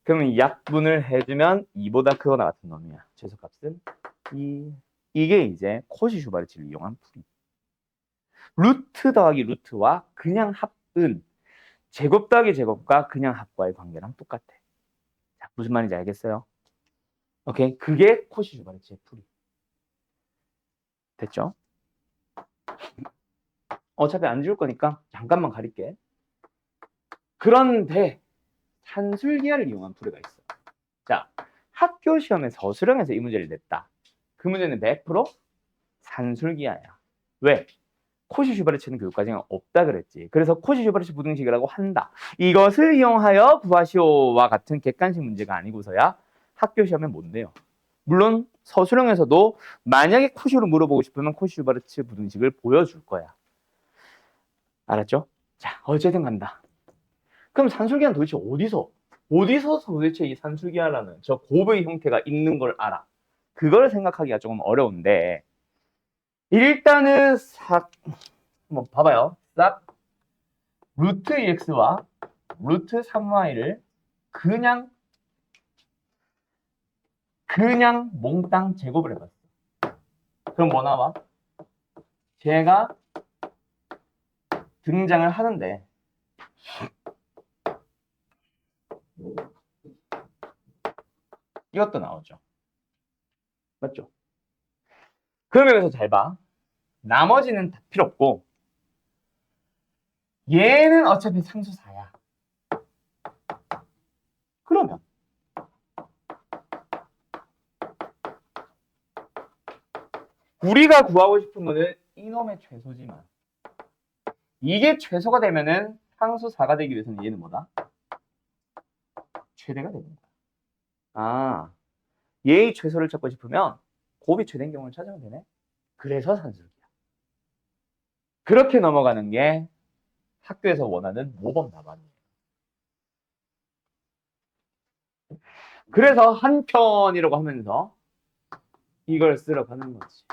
그러면 약분을 해주면 2보다 크거나 같은 놈이야. 최소값은 2. 이게 이제 콧이 주바르치를 이용한 풀이. 루트 더하기 루트와 그냥 합은 제곱 더하기 제곱과 그냥 합과의 관계랑 똑같아. 자, 무슨 말인지 알겠어요? 오케이. 그게 코시-슈바르츠의 풀이. 됐죠? 어차피 안 지울 거니까 잠깐만 가릴게. 그런데 산술기하를 이용한 풀이가 있어. 자, 학교 시험에 서술형에서 이 문제를 냈다. 그 문제는 100% 산술기하야. 왜? 코시-슈바르츠는 교육과정이 없다 그랬지. 그래서 코시-슈바르츠 부등식이라고 한다. 이것을 이용하여 구하시오와 같은 객관식 문제가 아니고서야 학교 시험에 못 내요. 물론 서술형에서도 만약에 코시로 물어보고 싶으면 코시-슈바르츠 부등식을 보여줄 거야. 알았죠? 자, 어쨌든 간다. 그럼 산술기하는 도대체 어디서 도대체 이 산술기하라는 저 곱의 형태가 있는 걸 알아? 그걸 생각하기가 조금 어려운데 일단은 한번 봐봐요. 싹 루트 2x와 루트 3y를 그냥 몽땅 제곱을 해봤어. 그럼 뭐 나와? 제가 등장을 하는데 이것도 나오죠. 맞죠? 그럼 여기서 잘 봐. 나머지는 다 필요 없고 얘는 어차피 상수사야. 그러면 우리가 구하고 싶은 거는 이놈의 최소지만 이게 최소가 되면은 상수사가 되기 위해서는 얘는 뭐다? 최대가 되는 거야. 아, 얘의 최소를 찾고 싶으면 곱이 최대인 경우를 찾으면 되네. 그래서 산술기야. 그렇게 넘어가는 게 학교에서 원하는 모범 답안이에요. 그래서 한 편이라고 하면서 이걸 쓰러 가는 거지.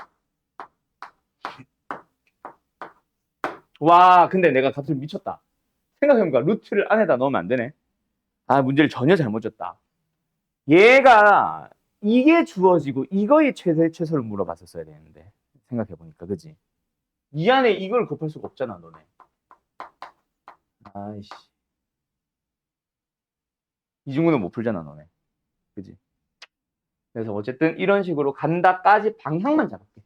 와, 근데 내가 갑자기 미쳤다. 생각해보니까 루트를 안에다 넣으면 안 되네. 아, 문제를 전혀 잘못 줬다. 얘가 이게 주어지고 이거의 최소를 물어봤었어야 되는데. 생각해보니까, 그지? 이 안에 이걸 곱할 수가 없잖아, 너네. 아이씨. 이 중구는 못 풀잖아, 너네. 그지? 그래서 어쨌든 이런 식으로 간다까지 방향만 잡을게.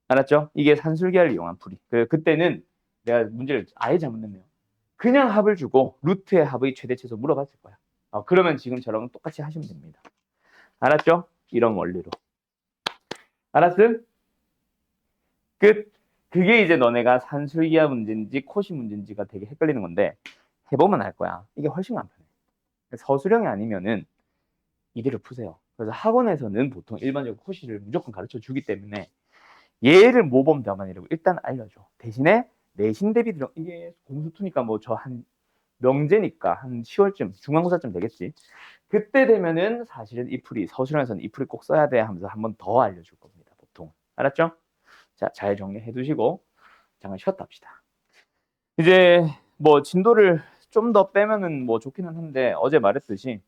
알았죠? 이게 산술기하를 이용한 풀이. 그때는 내가 문제를 아예 잘못 냈네요. 그냥 합을 주고 루트의 합의 최대 최소 물어봤을 거야. 그러면 지금처럼 똑같이 하시면 됩니다. 알았죠? 이런 원리로. 알았음? 끝. 그게 이제 너네가 산술기하 문제인지 코시 문제인지가 되게 헷갈리는 건데 해보면 알 거야. 이게 훨씬 간편해. 서술형이 아니면은 이대로 푸세요. 그래서 학원에서는 보통 일반적으로 코시를 무조건 가르쳐 주기 때문에 얘를 모범 답안이라고 일단 알려줘. 대신에 내신 대비 들어 이게 공수투니까 뭐 저 한 명제니까 한 10월쯤 중간고사쯤 되겠지. 그때 되면은 사실은 이 풀이 서술형에서는 이 풀이 꼭 써야 돼 하면서 한 번 더 알려줄 겁니다. 보통 알았죠? 자, 잘 정리해 두시고 잠깐 쉬었다 합시다. 이제 뭐 진도를 좀 더 빼면은 뭐 좋기는 한데 어제 말했듯이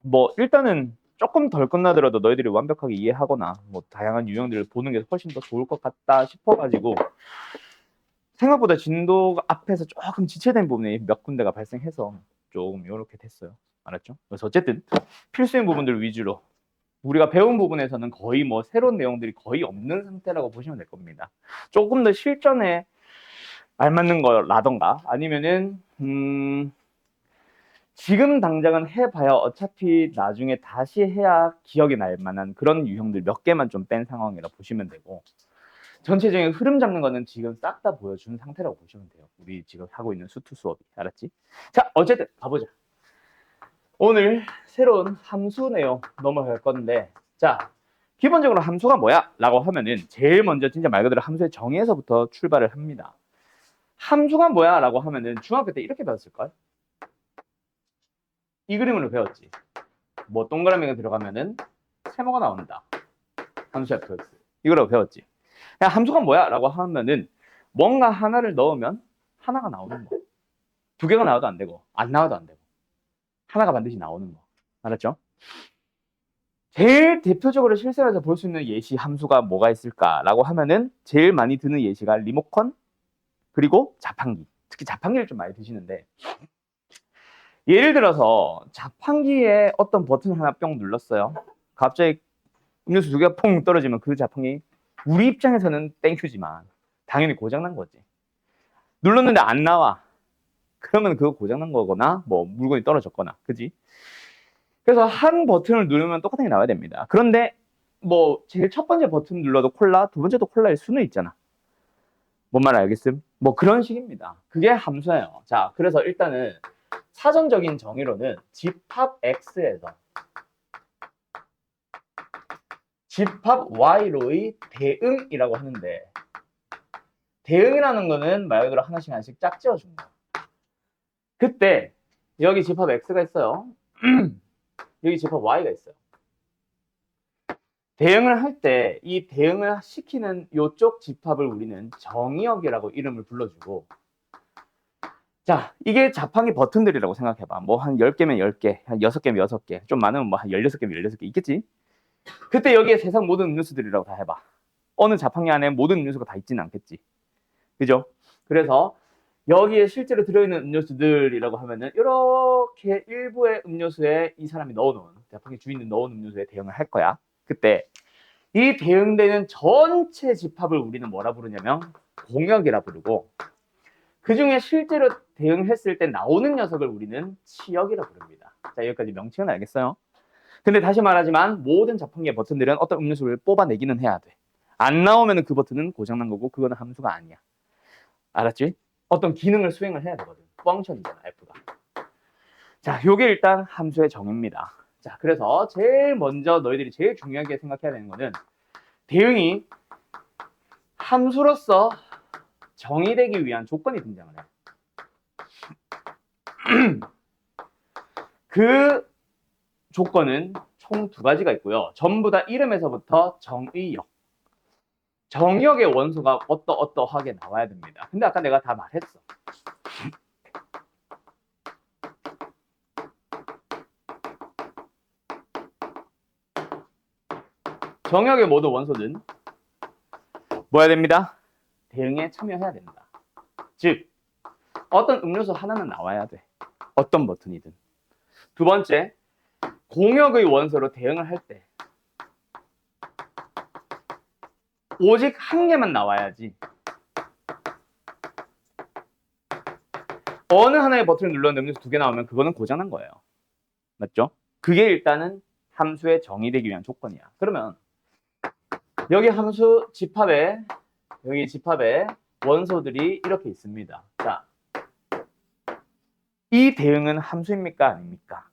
뭐 일단은 조금 덜 끝나더라도 너희들이 완벽하게 이해하거나 뭐 다양한 유형들을 보는 게 훨씬 더 좋을 것 같다 싶어가지고 생각보다 진도 앞에서 조금 지체된 부분이 몇 군데가 발생해서 조금 이렇게 됐어요. 알았죠? 그래서 어쨌든 필수인 부분들 위주로 우리가 배운 부분에서는 거의 뭐 새로운 내용들이 거의 없는 상태라고 보시면 될 겁니다. 조금 더 실전에 알맞는 거라던가 아니면은 지금 당장은 해봐야 어차피 나중에 다시 해야 기억이 날 만한 그런 유형들 몇 개만 좀 뺀 상황이라 보시면 되고 전체적인 흐름 잡는 거는 지금 싹 다 보여준 상태라고 보시면 돼요. 우리 지금 하고 있는 수투 수업이. 알았지? 자, 어쨌든 가보자. 오늘 새로운 함수 내용 넘어갈 건데 자, 기본적으로 함수가 뭐야? 라고 하면은 제일 먼저 진짜 말 그대로 함수의 정의에서부터 출발을 합니다. 함수가 뭐야? 라고 하면은 중학교 때 이렇게 배웠을걸? 이 그림으로 배웠지. 뭐 동그라미가 들어가면은 세모가 나온다. 함수 fx. 이거라고 배웠지. 야, 함수가 뭐야? 라고 하면은 뭔가 하나를 넣으면 하나가 나오는 거. 두 개가 나와도 안 되고 안 나와도 안 되고 하나가 반드시 나오는 거. 알았죠? 제일 대표적으로 실생활에서 볼 수 있는 예시 함수가 뭐가 있을까라고 하면은 제일 많이 드는 예시가 리모컨 그리고 자판기. 특히 자판기를 좀 많이 드시는데 예를 들어서 자판기에 어떤 버튼을 하나 뿅 눌렀어요. 갑자기 음료수 2개가 퐁 떨어지면 그 자판기 우리 입장에서는 땡큐지만 당연히 고장난 거지. 눌렀는데 안 나와. 그러면 그거 고장난 거거나 뭐 물건이 떨어졌거나 그지? 그래서 한 버튼을 누르면 똑같은 게 나와야 됩니다. 그런데 뭐 제일 첫 번째 버튼 눌러도 콜라, 두 번째도 콜라일 수는 있잖아. 뭔 말 알겠음? 뭐 그런 식입니다. 그게 함수예요. 자, 그래서 일단은 사전적인 정의로는 집합 X에서 집합 Y로의 대응이라고 하는데 대응이라는 거는 말 그대로 하나씩 하나씩 짝지어 준 거야. 그때 여기 집합 X가 있어요. 여기 집합 Y가 있어요. 대응을 할 때 이 대응을 시키는 이쪽 집합을 우리는 정의역이라고 이름을 불러주고 자, 이게 자판기 버튼들이라고 생각해봐. 뭐 한 10개면 10개, 한 6개면 6개, 좀 많으면 뭐 한 16개면 16개 있겠지? 그때 여기에 세상 모든 음료수들이라고 다 해봐. 어느 자판기 안에 모든 음료수가 다 있지는 않겠지. 그죠? 그래서 여기에 실제로 들어있는 음료수들이라고 하면은 이렇게 일부의 음료수에 이 사람이 넣어놓은 자판기 주인이 넣은 음료수에 대응을 할 거야. 그때 이 대응되는 전체 집합을 우리는 뭐라 부르냐면 공역이라 부르고 그 중에 실제로 대응했을 때 나오는 녀석을 우리는 치역이라 부릅니다. 자, 여기까지 명칭은 알겠어요? 근데 다시 말하지만 모든 자판기의 버튼들은 어떤 음료수를 뽑아내기는 해야 돼. 안 나오면 그 버튼은 고장난 거고 그거는 함수가 아니야. 알았지? 어떤 기능을 수행을 해야 되거든. 펑션이잖아, F가. 자, 요게 일단 함수의 정의입니다. 자, 그래서 제일 먼저 너희들이 제일 중요하게 생각해야 되는 거는 대응이 함수로서 정의되기 위한 조건이 등장을 해. 그 조건은 총 2가지가 있고요. 전부 다 이름에서부터 정의역. 정의역의 원소가 어떠어떠하게 나와야 됩니다. 근데 아까 내가 다 말했어. 정의역의 모든 원소는 뭐 해야 됩니다? 대응에 참여해야 된다. 즉, 어떤 음료수 하나는 나와야 돼. 어떤 버튼이든. 두 번째, 공역의 원소로 대응을 할 때 오직 한 개만 나와야지. 어느 하나의 버튼을 눌렀는데 음료수 2개 나오면 그거는 고장난 거예요. 맞죠? 그게 일단은 함수의 정의되기 위한 조건이야. 그러면 여기 함수 집합에 여기 집합에 원소들이 이렇게 있습니다. 자, 이 대응은 함수입니까? 아닙니까?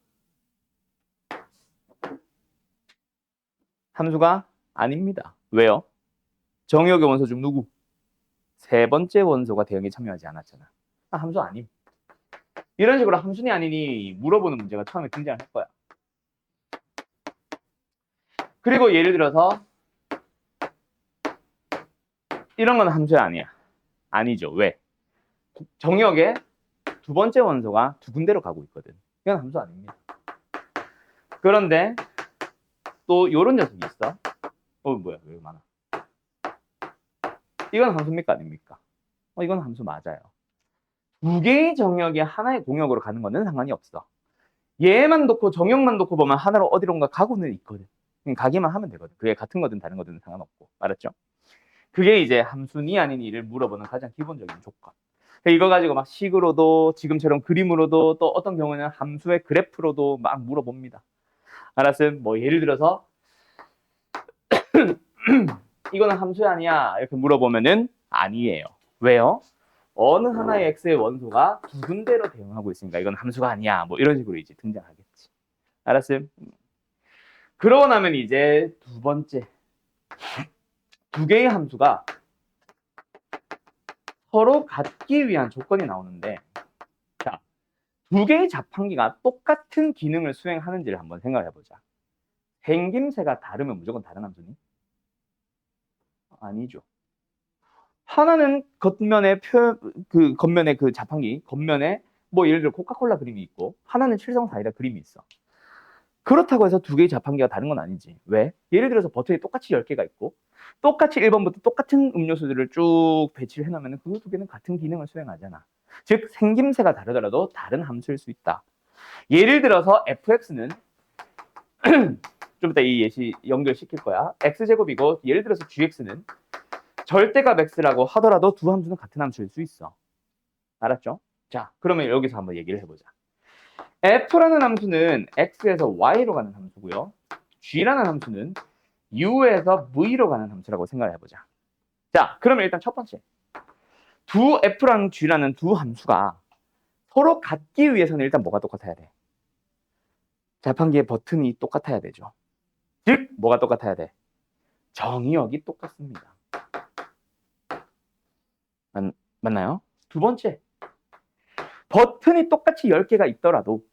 함수가 아닙니다. 왜요? 정의역의 원소 중 누구? 세 번째 원소가 대응에 참여하지 않았잖아. 아, 함수 아님. 이런 식으로 함수니 아니니 물어보는 문제가 처음에 등장할 거야. 그리고 예를 들어서 이런 건 함수 아니야. 아니죠. 왜? 정의역에 두 번째 원소가 두 군데로 가고 있거든. 이건 함수 아닙니다. 그런데 또 요런 녀석이 있어. 뭐야, 왜 많아? 이건 함수입니까? 아닙니까? 이건 함수 맞아요. 2개의 정역이 하나의 공역으로 가는 거는 상관이 없어. 얘만 놓고 정역만 놓고 보면 하나로 어디론가 가고는 있거든. 가기만 하면 되거든. 그게 같은 거든 다른 거든 상관없고. 알았죠? 그게 이제 함수니 아니니를 물어보는 가장 기본적인 조건. 이거 가지고 막 식으로도 지금처럼 그림으로도 또 어떤 경우는 함수의 그래프로도 막 물어봅니다. 알았음? 뭐 예를 들어서 이거는 함수 아니야 이렇게 물어보면은 아니에요. 왜요? 어느 하나의 x의 원소가 두 군데로 대응하고 있으니까 이건 함수가 아니야. 뭐 이런 식으로 이제 등장하겠지. 알았음? 그러고 나면 이제 두 번째 2개의 함수가 서로 같기 위한 조건이 나오는데 자, 2개의 자판기가 똑같은 기능을 수행하는지를 한번 생각해 보자. 생김새가 다르면 무조건 다른 함수니? 아니죠. 하나는 겉면에 그 자판기 겉면에 뭐 예를 들어 코카콜라 그림이 있고 하나는 칠성사이다 그림이 있어. 그렇다고 해서 두 개의 자판기가 다른 건 아니지. 왜? 예를 들어서 버튼이 똑같이 10개가 있고 똑같이 1번부터 똑같은 음료수들을 쭉 배치를 해놓으면 그 두 개는 같은 기능을 수행하잖아. 즉 생김새가 다르더라도 다른 함수일 수 있다. 예를 들어서 fx는 좀 이따 이 예시 연결시킬 거야. x제곱이고 예를 들어서 gx는 절대값 x라고 하더라도 두 함수는 같은 함수일 수 있어. 알았죠? 자, 그러면 여기서 한번 얘기를 해보자. f라는 함수는 x에서 y로 가는 함수고요. g라는 함수는 u에서 v로 가는 함수라고 생각을 해보자. 자, 그러면 일단 첫 번째. 두 f랑 g라는 두 함수가 서로 같기 위해서는 일단 뭐가 똑같아야 돼? 자판기의 버튼이 똑같아야 되죠. 즉, 뭐가 똑같아야 돼? 정의역이 똑같습니다. 맞나요? 두 번째. 버튼이 똑같이 10개가 있더라도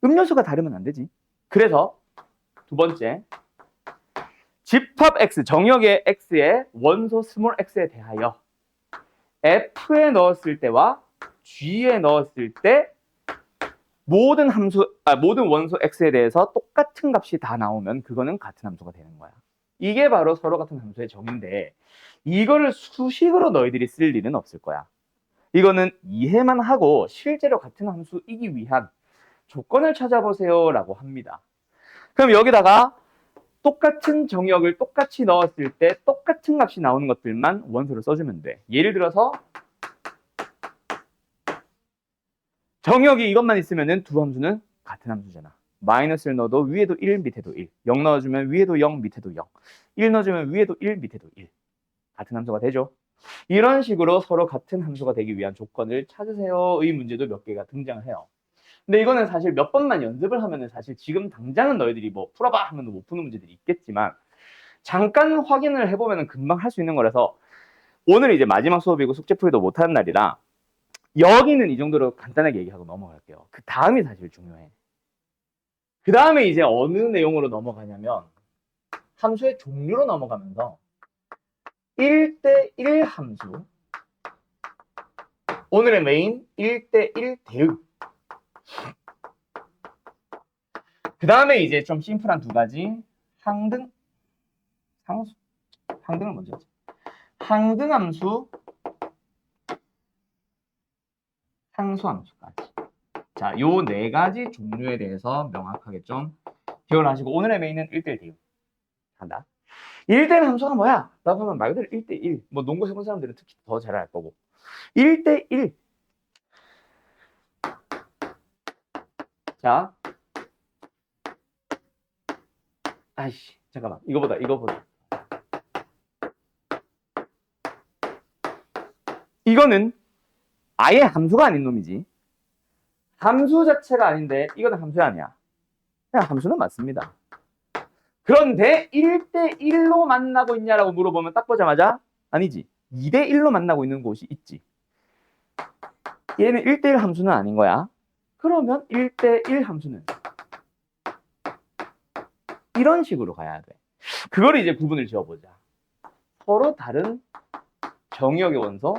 음료수가 다르면 안 되지. 그래서 두 번째. 집합 x, 정의역의 x의 원소 스몰 x에 대하여 f에 넣었을 때와 g에 넣었을 때 모든 원소 x에 대해서 똑같은 값이 다 나오면 그거는 같은 함수가 되는 거야. 이게 바로 서로 같은 함수의 정의인데 이거를 수식으로 너희들이 쓸 일은 없을 거야. 이거는 이해만 하고 실제로 같은 함수이기 위한 조건을 찾아보세요 라고 합니다. 그럼 여기다가 똑같은 정의역을 똑같이 넣었을 때 똑같은 값이 나오는 것들만 원소를 써주면 돼. 예를 들어서 정의역이 이것만 있으면 두 함수는 같은 함수잖아. 마이너스를 넣어도 위에도 1, 밑에도 1. 0 넣어주면 위에도 0, 밑에도 0. 1 넣어주면 위에도 1, 밑에도 1. 같은 함수가 되죠. 이런 식으로 서로 같은 함수가 되기 위한 조건을 찾으세요의 문제도 몇 개가 등장을 해요. 근데 이거는 사실 몇 번만 연습을 하면은 사실 지금 당장은 너희들이 뭐 풀어봐 하면 못 푸는 문제들이 있겠지만 잠깐 확인을 해보면 금방 할 수 있는 거라서 오늘 이제 마지막 수업이고 숙제풀이도 못하는 날이라 여기는 이 정도로 간단하게 얘기하고 넘어갈게요. 그 다음이 사실 중요해. 그 다음에 이제 어느 내용으로 넘어가냐면 함수의 종류로 넘어가면서 1대1 함수, 오늘의 메인 1대1 대응, 그 다음에 이제 좀 심플한 두 가지 항등, 상수, 항등을 먼저 하자. 항등함수, 상수함수까지. 자, 요 네 가지 종류에 대해서 명확하게 좀 기억을 하시고 오늘의 메인은 1대1 대응 한다. 1대1 함수가 뭐야? 라고 하면 말 그대로 1대1. 뭐 농구 해본 사람들은 특히 더 잘 알 거고. 1대1. 자. 아이씨, 잠깐만. 이거보다. 이거는 아예 함수가 아닌 놈이지. 함수 자체가 아닌데 이거는 함수 아니야. 그냥 함수는 맞습니다. 그런데 1대1로 만나고 있냐라고 물어보면 딱 보자마자 아니지. 2대1로 만나고 있는 곳이 있지. 얘는 1대1 함수는 아닌 거야. 그러면 1대1 함수는 이런 식으로 가야 돼. 그걸 이제 구분을 지어보자. 서로 다른 정의역의 원소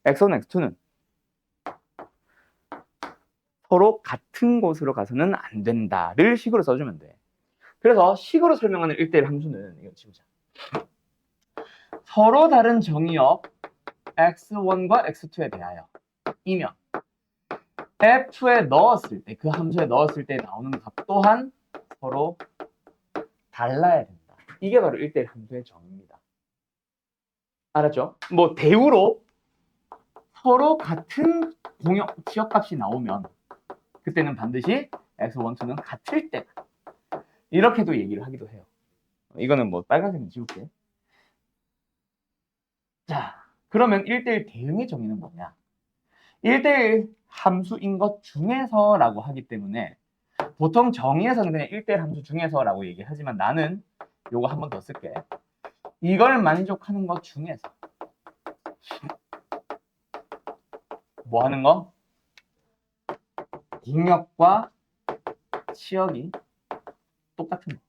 x1, x2는 서로 같은 곳으로 가서는 안 된다를 식으로 써주면 돼. 그래서 식으로 설명하는 1대1 함수는 이거 지우자. 서로 다른 정의역 x1과 x2에 대하여 이면 f에 넣었을 때, 그 함수에 넣었을 때 나오는 값 또한 서로 달라야 된다. 이게 바로 1대1 함수의 정의입니다. 알았죠? 뭐 대우로 서로 같은 지역값이 나오면 그때는 반드시 x1, 2는 같을 때 이렇게도 얘기를 하기도 해요. 이거는 뭐 빨간색은 지울게. 자, 그러면 1대1 대응의 정의는 뭐냐? 1대1 함수인 것 중에서라고 하기 때문에 보통 정의에서는 그냥 1대1 함수 중에서라고 얘기하지만 나는 요거 한 번 더 쓸게. 이걸 만족하는 것 중에서 뭐 하는 거? 공역과 치역이 똑같은 거.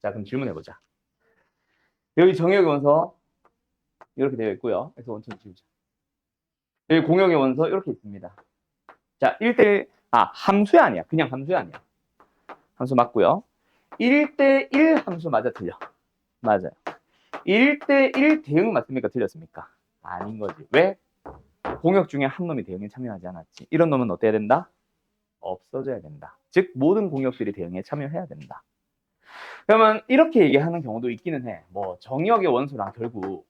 자, 그럼 질문해보자. 여기 정의역의 원소 이렇게 되어 있고요. 그래서 원점 지우자. 여기 공역의 원소 이렇게 있습니다. 자, 1대1, 함수야 아니야. 그냥 함수야 아니야. 함수 맞고요. 1대1 함수 맞아 틀려? 맞아요. 1대1 대응 맞습니까? 틀렸습니까? 아닌 거지. 왜? 공역 중에 한 놈이 대응에 참여하지 않았지. 이런 놈은 어때야 된다? 없어져야 된다. 즉 모든 공역들이 대응에 참여해야 된다. 그러면 이렇게 얘기하는 경우도 있기는 해. 뭐 정역의 원소랑 결국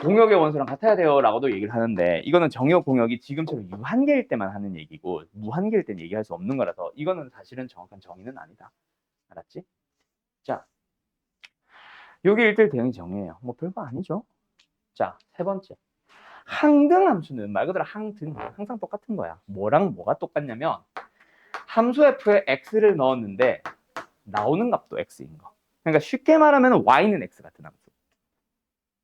공역의 원소랑 같아야 돼요 라고도 얘기를 하는데, 이거는 정역 공역이 지금처럼 유한계일 때만 하는 얘기고 무한계일 때는 얘기할 수 없는 거라서 이거는 사실은 정확한 정의는 아니다. 알았지? 자, 요게 1대1 대응이 정의예요. 뭐 별거 아니죠. 자, 세 번째. 항등함수는 말 그대로 항등, 항상 똑같은 거야. 뭐랑 뭐가 똑같냐면 함수 f에 x를 넣었는데 나오는 값도 x인 거. 그러니까 쉽게 말하면 y는 x 같은 함수.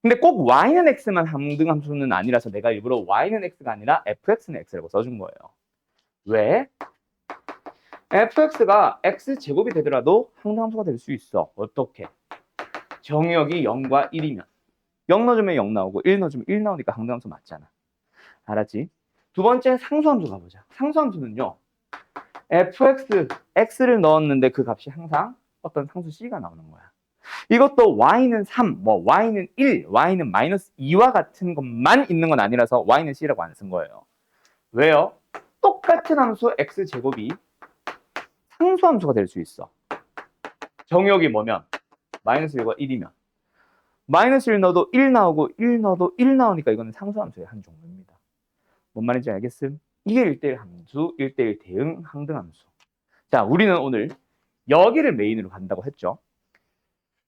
근데 꼭 y는 x만 항등함수는 아니라서 내가 일부러 y는 x가 아니라 fx는 x라고 써준 거예요. 왜? fx가 x제곱이 되더라도 항등함수가 될 수 있어. 어떻게? 정역이 0과 1이면 0 넣어주면 0 나오고 1 넣어주면 1 나오니까 항등함수 맞잖아. 알았지? 두 번째 상수함수 가보자. 상수함수는요, fx, x를 넣었는데 그 값이 항상 어떤 상수 c가 나오는 거야. 이것도 y는 3, 뭐 y는 1, y는 마이너스 2와 같은 것만 있는 건 아니라서 y는 c라고 안 쓴 거예요. 왜요? 똑같은 함수 x제곱이 상수함수가 될 수 있어. 정역이 뭐면 마이너스 1과 1이면 마이너스 1 넣어도 1 나오고 1 넣어도 1 나오니까 이거는 상수함수의 한 종류입니다. 뭔 말인지 알겠음? 이게 1대1 함수, 1대1 대응 항등함수. 자, 우리는 오늘 여기를 메인으로 간다고 했죠.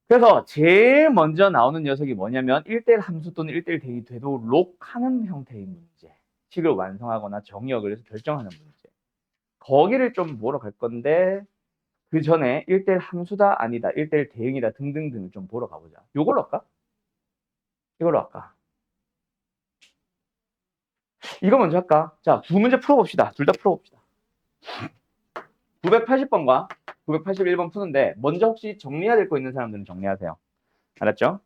그래서 제일 먼저 나오는 녀석이 뭐냐면 1대1 함수 또는 1대1 대응이 되도록 하는 형태의 문제. 식을 완성하거나 정의역을 결정하는 문제. 거기를 좀 보러 갈 건데 그 전에 1대1 함수다 아니다, 1대1 대응이다 등등등을 좀 보러 가보자. 요걸로 할까? 이걸로 할까? 이거 먼저 할까? 자, 두 문제 풀어봅시다. 둘 다 풀어봅시다. 980번과 981번 푸는데 먼저 혹시 정리해야 될 거 있는 사람들은 정리하세요. 알았죠?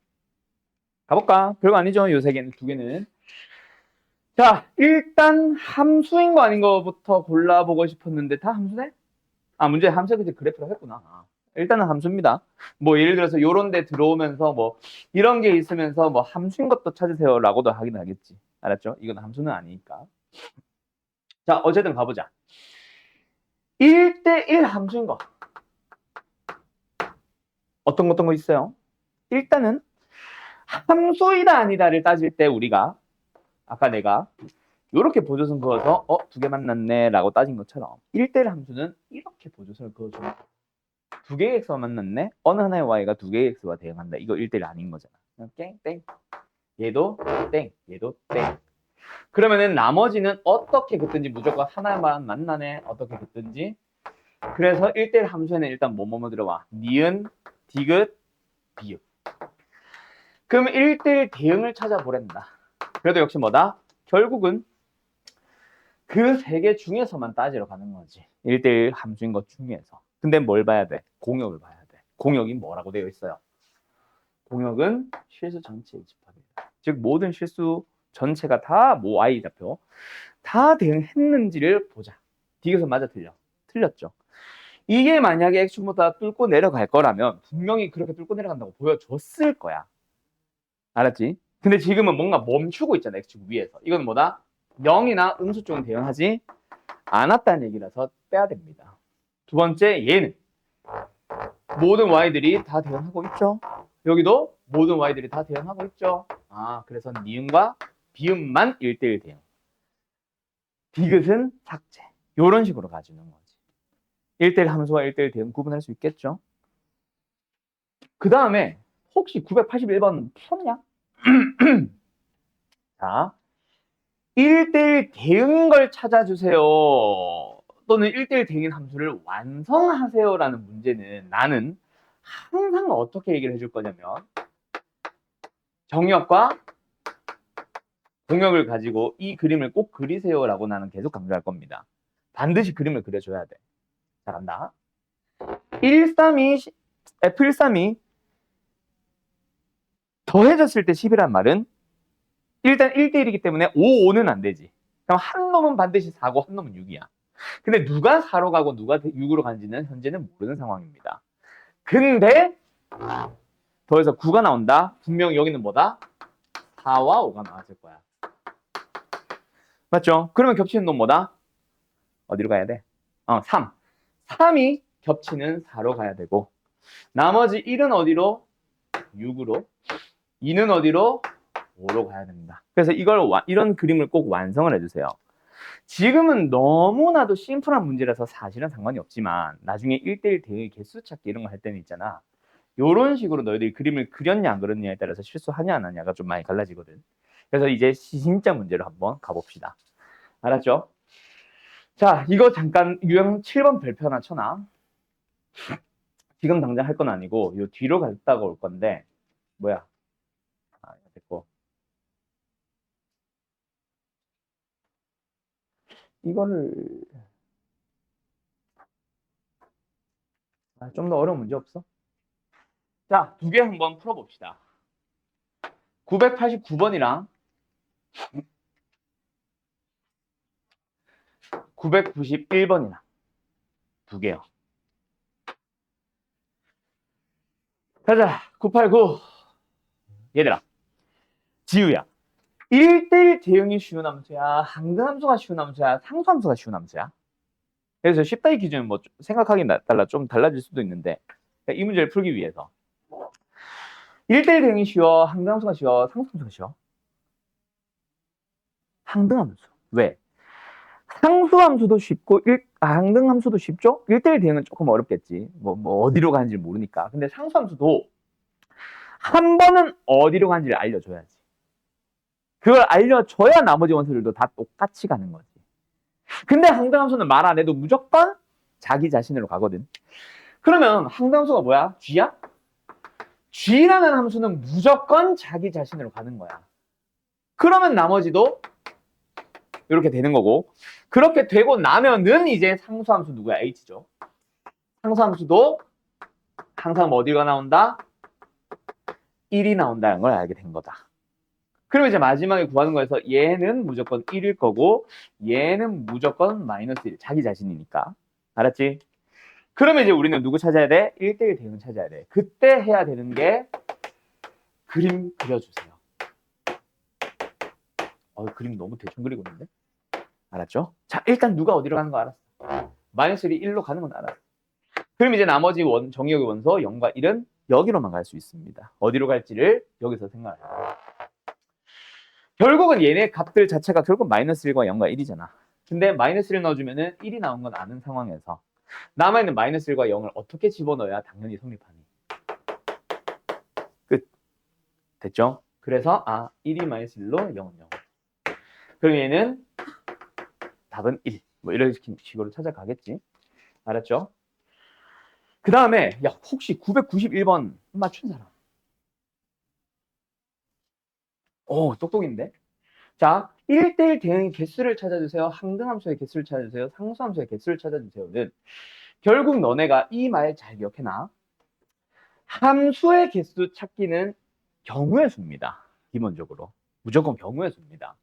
가볼까? 별거 아니죠, 요 세 개는, 두 개는. 자, 일단 함수인 거 아닌 거부터 골라보고 싶었는데 다 함수네? 아, 문제 함수 그때 그래프로 했구나. 일단은 함수입니다. 뭐 예를 들어서 요런 데 들어오면서 뭐 이런 게 있으면서 뭐 함수인 것도 찾으세요 라고도 하긴 하겠지. 알았죠? 이건 함수는 아니니까. 자, 어쨌든 가보자. 1대1 함수인 거. 어떤 거 있어요? 일단은 함수이다 아니다를 따질 때 우리가 아까 내가 이렇게 보조선 그어서 두 개 만났네 라고 따진 것처럼 1대1 함수는 이렇게 보조선을 그어주면 두 개의 x가 만났네, 어느 하나의 y가 두 개의 x와 대응한다. 이거 1대1 아닌 거잖아. 땡, 땡. 얘도 땡, 얘도 땡. 그러면은 나머지는 어떻게 긋든지 무조건 하나만 만나네, 어떻게 긋든지. 그래서 1대1 함수에는 일단 뭐뭐 들어와? 니은, 디귿, 비읍. 그럼 1대1 대응을 찾아보랜다. 그래도 역시 뭐다? 결국은 그 세 개 중에서만 따지러 가는 거지. 1대1 함수인 것 중에서. 근데 뭘 봐야 돼? 공역을 봐야 돼. 공역이 뭐라고 되어 있어요? 공역은 실수 전체의 집합이다. 즉 모든 실수 전체가 다 뭐 y 좌표 다 대응했는지를 보자. 디귿은 맞아 틀려? 틀렸죠. 이게 만약에 x축보다 뚫고 내려갈 거라면 분명히 그렇게 뚫고 내려간다고 보여줬을 거야. 알았지? 근데 지금은 뭔가 멈추고 있잖아, x축 위에서. 이건 뭐다? 0이나 음수 쪽은 대응하지 않았다는 얘기라서 빼야 됩니다. 두 번째, 얘는 모든 y들이 다 대응하고 있죠. 여기도 모든 y들이 다 대응하고 있죠. 그래서 니은과 비음만 1대1 대응. 디귿은 삭제. 이런 식으로 가주는 거지. 1대1 함수와 1대1 대응 구분할 수 있겠죠. 그 다음에 혹시 981번 풀었냐? 자, 1대1 대응인 걸 찾아주세요. 또는 1대1 대응인 함수를 완성하세요라는 문제는 나는 항상 어떻게 얘기를 해줄 거냐면 정역과 공역을 가지고 이 그림을 꼭 그리세요라고 나는 계속 강조할 겁니다. 반드시 그림을 그려줘야 돼. 자, 간다. 132, F132 더해졌을 때 10이란 말은 일단 1대1이기 때문에 5, 5는 안 되지. 그럼 한 놈은 반드시 4고 한 놈은 6이야. 근데 누가 4로 가고 누가 6으로 간지는 현재는 모르는 상황입니다. 근데 더해서 9가 나온다. 분명히 여기는 뭐다? 4와 5가 나왔을 거야. 맞죠? 그러면 겹치는 놈 뭐다? 어디로 가야 돼? 3. 3이 겹치는 4로 가야 되고 나머지 1은 어디로? 6으로 2는 어디로? 5로 가야 됩니다. 그래서 이런 그림을 꼭 완성을 해주세요. 지금은 너무나도 심플한 문제라서 사실은 상관이 없지만 나중에 1대1 대응의 개수 찾기 이런 거 할 때는 있잖아. 이런 식으로 너희들이 그림을 그렸냐 안 그렸냐에 따라서 실수하냐 안 하냐가 좀 많이 갈라지거든. 그래서 이제 진짜 문제로 한번 가봅시다. 알았죠? 자, 이거 잠깐 유형 7번 별표 하나 쳐놔. 지금 당장 할 건 아니고 요 뒤로 갔다가 올 건데 뭐야? 됐고. 이거를 좀 더 어려운 문제 없어? 자, 두 개 한번 풀어봅시다. 989번이랑 991번이나 두 개요. 가자, 989. 얘들아, 지우야. 1대1 대응이 쉬운 함수야? 항등함수가 쉬운 함수야? 상수함수가 쉬운 함수야? 그래서 쉽다 이 기준은 뭐 생각하기 따라 좀 달라질 수도 있는데 이 문제를 풀기 위해서 1대1 대응이 쉬워? 항등함수가 쉬워? 상수함수가 쉬워? 항등함수. 왜? 상수함수도 쉽고 항등함수도 쉽죠? 1대1 대응은 조금 어렵겠지. 뭐 어디로 가는지 모르니까. 근데 상수함수도 한 번은 어디로 가는지를 알려줘야지. 그걸 알려줘야 나머지 원소들도 다 똑같이 가는 거지. 근데 항등함수는 말 안 해도 무조건 자기 자신으로 가거든. 그러면 항등함수가 뭐야? G야? G라는 함수는 무조건 자기 자신으로 가는 거야. 그러면 나머지도 이렇게 되는 거고 그렇게 되고 나면은 이제 상수함수 누구야? H죠. 상수함수도 항상 어디가 나온다? 1이 나온다는 걸 알게 된 거다. 그럼 이제 마지막에 구하는 거에서 얘는 무조건 1일 거고 얘는 무조건 마이너스 1. 자기 자신이니까. 알았지? 그러면 이제 우리는 누구 찾아야 돼? 1대1 대응 찾아야 돼. 그때 해야 되는 게 그림 그려주세요. 그림 너무 대충 그리고 있는데? 알았죠? 자, 일단 누가 어디로 가는 거 알았어. 마이너스 1이 1로 가는 건 알았어. 그럼 이제 나머지 정의역의 원소 0과 1은 여기로만 갈 수 있습니다. 어디로 갈지를 여기서 생각해요. 결국은 얘네 값들 자체가 결국 마이너스 1과 0과 1이잖아. 근데 마이너스 1 넣어주면은 1이 나온 건 아는 상황에서 남아있는 마이너스 1과 0을 어떻게 집어넣어야 당연히 성립하니? 끝. 됐죠? 그래서 1이 마이너스 1로 0은 0. 그럼 얘는 답은 1. 뭐 이런 식으로 찾아가겠지. 알았죠? 그 다음에 혹시 991번 맞춘 사람? 똑똑인데? 자, 1대1 대응의 개수를 찾아주세요. 항등함수의 개수를 찾아주세요. 상수함수의 개수를 찾아주세요는 결국 너네가 이 말 잘 기억해놔. 함수의 개수 찾기는 경우의 수입니다. 기본적으로. 무조건 경우의 수입니다.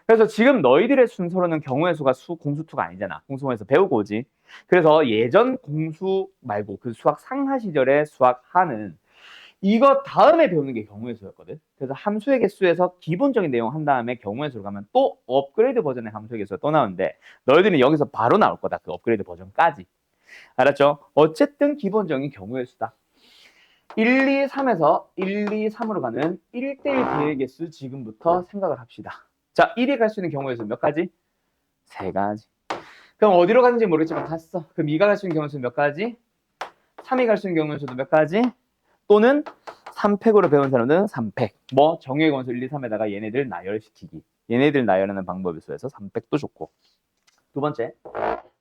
그래서 지금 너희들의 순서로는 경우의 수가 공수2가 아니잖아. 공수원에서 배우고 오지. 그래서 예전 공수 말고 그 수학 상하 시절의 수학 하는 이거 다음에 배우는 게 경우의 수였거든. 그래서 함수의 개수에서 기본적인 내용 한 다음에 경우의 수로 가면 또 업그레이드 버전의 함수의 개수가 또 나오는데 너희들은 여기서 바로 나올 거다. 그 업그레이드 버전까지. 알았죠? 어쨌든 기본적인 경우의 수다. 1, 2, 3에서 1, 2, 3으로 가는 1대1 대의 개수 지금부터 생각을 합시다. 자, 1이 갈 수 있는 경우의 수 몇 가지? 3가지. 그럼 어디로 가는지 모르겠지만 갔어. 그럼 2가 갈 수 있는 경우의 수 몇 가지? 3이 갈 수 있는 경우의 수도 몇 가지? 또는 3팩으로 배운 사람은 3팩. 뭐 정의의 원소 1, 2, 3에다가 얘네들 나열시키기. 얘네들 나열하는 방법에 수에서 3팩도 좋고. 두 번째,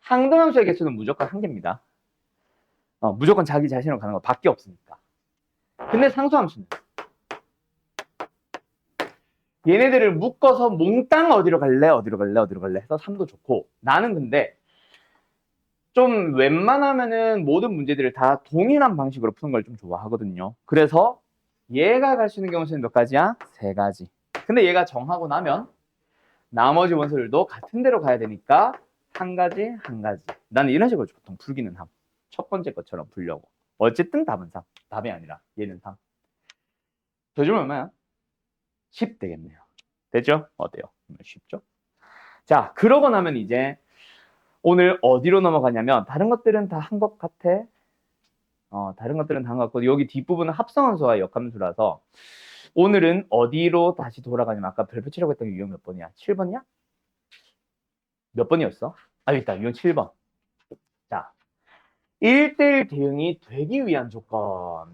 항등함수의 개수는 무조건 1개입니다. 무조건 자기 자신으로 가는 거 밖에 없으니까. 근데 상수함수는 얘네들을 묶어서 몽땅 어디로 갈래 해서 3도 좋고 나는 근데 좀 웬만하면은 모든 문제들을 다 동일한 방식으로 푸는 걸 좀 좋아하거든요. 그래서 얘가 갈 수 있는 경우 수는 몇 가지야? 3가지. 근데 얘가 정하고 나면 나머지 원소들도 같은 데로 가야 되니까 한 가지, 한 가지. 나는 이런 식으로 보통 풀기는 함. 첫 번째 것처럼 풀려고. 어쨌든 답은 3. 답이 아니라 얘는 3. 더주면 얼마야? 10 되겠네요. 되죠? 어때요? 쉽죠? 자, 그러고 나면 이제 오늘 어디로 넘어가냐면 다른 것들은 다 한 것 같아. 다른 것들은 다 한 것 같고 여기 뒷부분은 합성함수와 역함수라서 오늘은 어디로 다시 돌아가냐면 아까 별표 치라고 했던 게 유형 몇 번이야? 7번이야? 몇 번이었어? 여기 있다. 유형 7번. 자, 1대1 대응이 되기 위한 조건.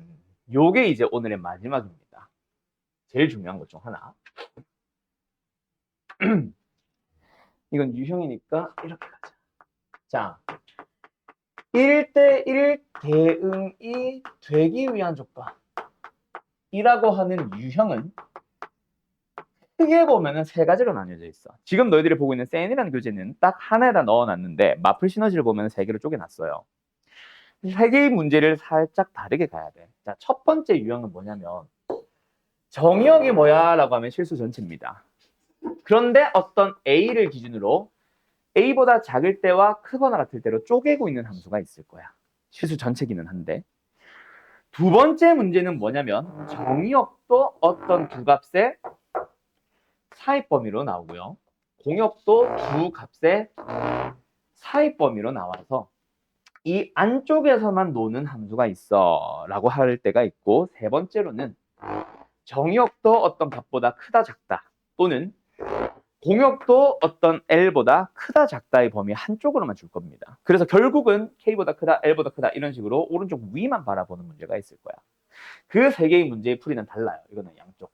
요게 이제 오늘의 마지막입니다. 제일 중요한 것 중 하나. 이건 유형이니까 이렇게 가자. 자, 1대1 대응이 되기 위한 조건이라고 하는 유형은 크게 보면은 세 가지로 나뉘어져 있어. 지금 너희들이 보고 있는 센이라는 교재는 딱 하나에다 넣어놨는데 마플 시너지를 보면 세 개로 쪼개놨어요. 세 개의 문제를 살짝 다르게 가야 돼. 자, 첫 번째 유형은 뭐냐면 정의역이 뭐야? 라고 하면 실수 전체입니다. 그런데 어떤 A를 기준으로 A보다 작을 때와 크거나 같을 때로 쪼개고 있는 함수가 있을 거야. 실수 전체기는 한데. 두 번째 문제는 뭐냐면 정의역도 어떤 두 값의 사입 범위로 나오고요. 공역도 두 값의 사입 범위로 나와서 이 안쪽에서만 노는 함수가 있어 라고 할 때가 있고 세 번째로는 정의역도 어떤 값보다 크다 작다 또는 공역도 어떤 L보다 크다 작다의 범위 한쪽으로만 줄 겁니다. 그래서 결국은 K보다 크다, L보다 크다 이런 식으로 오른쪽 위만 바라보는 문제가 있을 거야. 그 세 개의 문제의 풀이는 달라요. 이거는 양쪽.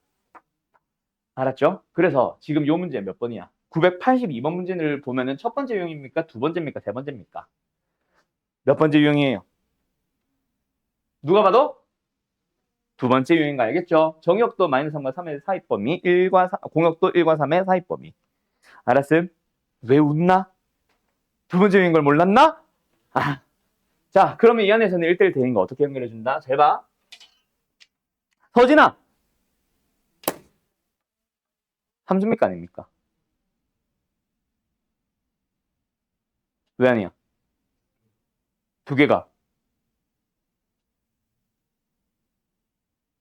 알았죠? 그래서 지금 요 문제 몇 번이야? 982번 문제를 보면은 첫 번째 유형입니까? 두 번째입니까? 세 번째입니까? 몇 번째 유형이에요? 누가 봐도 두 번째 유형인 거 알겠죠? 정역도 마이너스 3과 3의 사입 범위, 공역도 1과 3의 사입 범위. 알았음? 왜 웃나? 두 번째 유형인 걸 몰랐나? 자, 그러면 이 안에서는 1대1 대응인 거 어떻게 연결해준다? 잘 봐. 서진아! 함수입니까? 아닙니까? 왜 아니야? 두 개가.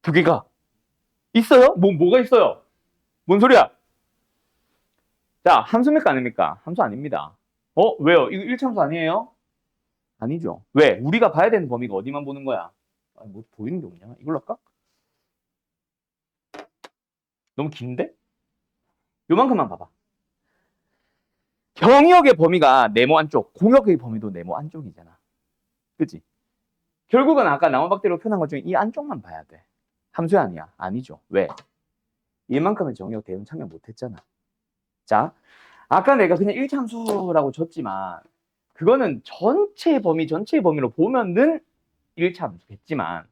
두 개가. 있어요? 뭐가 있어요? 뭔 소리야? 자, 함수입니까? 아닙니까? 함수 아닙니다. 왜요? 이거 1차함수 아니에요? 아니죠. 왜? 우리가 봐야 되는 범위가 어디만 보는 거야? 뭐 보이는 게 없냐? 이걸로 할까? 너무 긴데? 요만큼만 봐봐. 경역의 범위가 네모 안쪽, 공역의 범위도 네모 안쪽이잖아. 그치? 결국은 아까 나무박대로 표현한 것 중에 이 안쪽만 봐야 돼. 함수 아니야? 아니죠. 왜? 이만큼은 정역 대응 참여 못했잖아. 자, 아까 내가 그냥 1차 함수라고 줬지만 그거는 전체의 범위로 보면은 1차 함수겠지만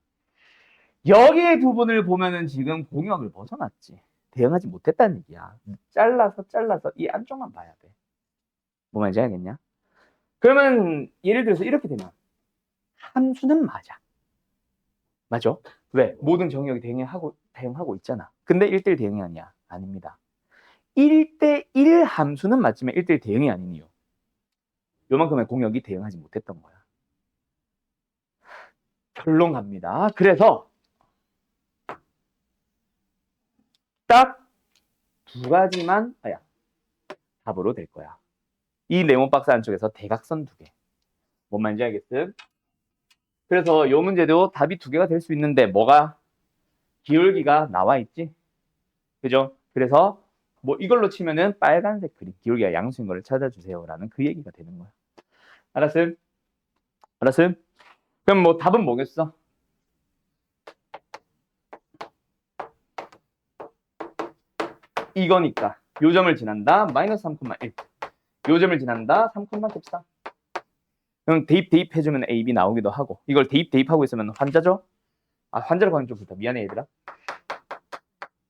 여기의 부분을 보면은 지금 공역을 벗어났지. 대응하지 못했다는 얘기야. 잘라서 이 안쪽만 봐야 돼. 뭐 말인지 알겠냐? 그러면 예를 들어서 이렇게 되면 함수는 맞아. 맞죠? 왜? 모든 정역이 대응하고 있잖아. 근데 1대1 대응이 아니야. 아닙니다. 1대1 함수는 맞지만 1대1 대응이 아닌 이유. 요만큼의 공역이 대응하지 못했던 거야. 결론 갑니다. 그래서 딱 두 가지만 답으로 될 거야. 이 네모 박스 안쪽에서 대각선 두 개. 뭔 말인지 알겠음? 그래서 요 문제도 답이 두 개가 될 수 있는데 뭐가? 기울기가 나와 있지? 그죠? 그래서 뭐 이걸로 치면은 빨간색 그림, 기울기가 양수인 거를 찾아주세요라는 그 얘기가 되는 거야. 알았음? 알았음? 그럼 뭐 답은 뭐겠어? 이거니까 요점을 지난다 마이너스 3,1 요점을 지난다 3,14 그럼 대입 해주면 A, B 나오기도 하고 이걸 대입하고 있으면 환자죠? 환자라고 하면 좀 그렇다. 미안해 얘들아.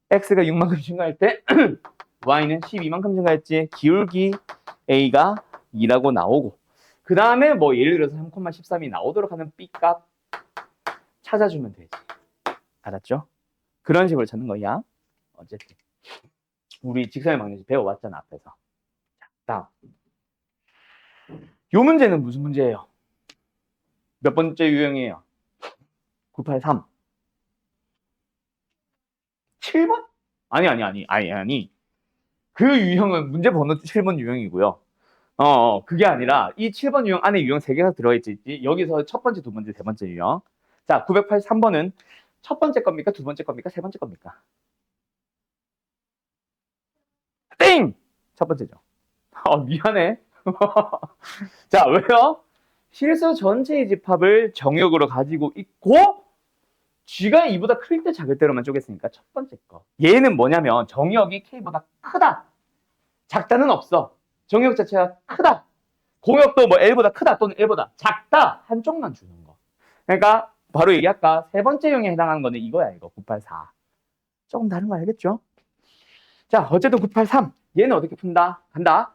X가 6만큼 증가할 때 Y는 12만큼 증가했지. 기울기 A가 2라고 나오고 그 다음에 뭐 예를 들어서 3,13이 나오도록 하는 B값 찾아주면 되지. 알았죠? 그런 식으로 찾는 거야. 어쨌든 우리 직선의 방정식 배워왔잖아 앞에서. 자, 다음 요 문제는 무슨 문제예요? 몇 번째 유형이에요? 983. 7번? 아니. 그 유형은 문제 번호 7번 유형이고요. 그게 아니라 이 7번 유형 안에 유형 3개가 들어있지. 여기서 첫 번째, 두 번째, 세 번째 유형. 자, 983번은 첫 번째 겁니까? 두 번째 겁니까? 세 번째 겁니까? 땡! 첫 번째죠. 미안해. 자, 왜요? 실수 전체의 집합을 정역으로 가지고 있고 G가 2보다 클 때 작을 때로만 쪼갰으니까 첫 번째 거. 얘는 뭐냐면 정역이 K보다 크다. 작다는 없어. 정역 자체가 크다. 공역도 뭐 L보다 크다 또는 L보다 작다. 한쪽만 주는 거. 그러니까 바로 얘기할까? 세 번째 유형에 해당하는 거는 이거야. 이거 984. 조금 다른 거 알겠죠? 자, 어쨌든 983. 얘는 어떻게 푼다? 간다.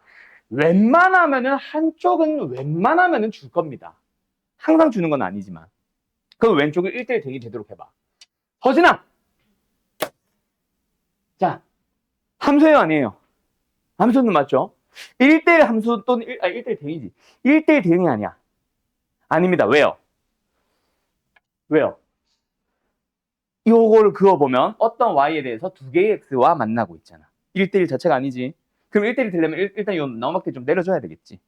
웬만하면은 한쪽은 웬만하면은 줄 겁니다. 항상 주는 건 아니지만. 그럼 왼쪽을 1대1 대기 되도록 해봐. 서진아! 자, 함수예요, 아니에요? 함수는 맞죠? 1대1 함수 또는 1대1 대응이지. 1대1 대응이 아니야. 아닙니다. 왜요? 왜요? 이거를 그어보면 어떤 y에 대해서 두 개의 x와 만나고 있잖아. 1대1 자체가 아니지. 그럼 1대1 되려면 일단 이 나무밖에 좀 내려줘야 되겠지.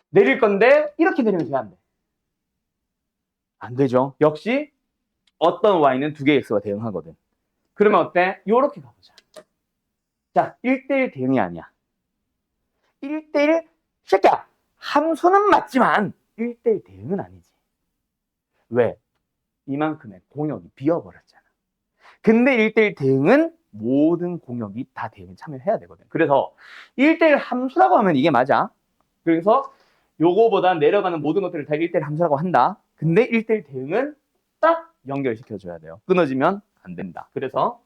내릴 건데 이렇게 내리면 돼, 안 돼? 안 되죠. 역시 어떤 y는 두 개의 x와 대응하거든. 그러면 어때? 요렇게 가보자. 자, 1대1 대응이 아니야. 1대1 새끼야! 함수는 맞지만 1대1 대응은 아니지. 왜? 이만큼의 공역이 비어버렸잖아. 근데 1대1 대응은 모든 공역이 다 대응에 참여해야 되거든. 그래서 1대1 함수라고 하면 이게 맞아. 그래서 요거보다 내려가는 모든 것들을 다 1대1 함수라고 한다. 근데 1대1 대응은 딱 연결시켜줘야 돼요. 끊어지면 안 된다. 그래서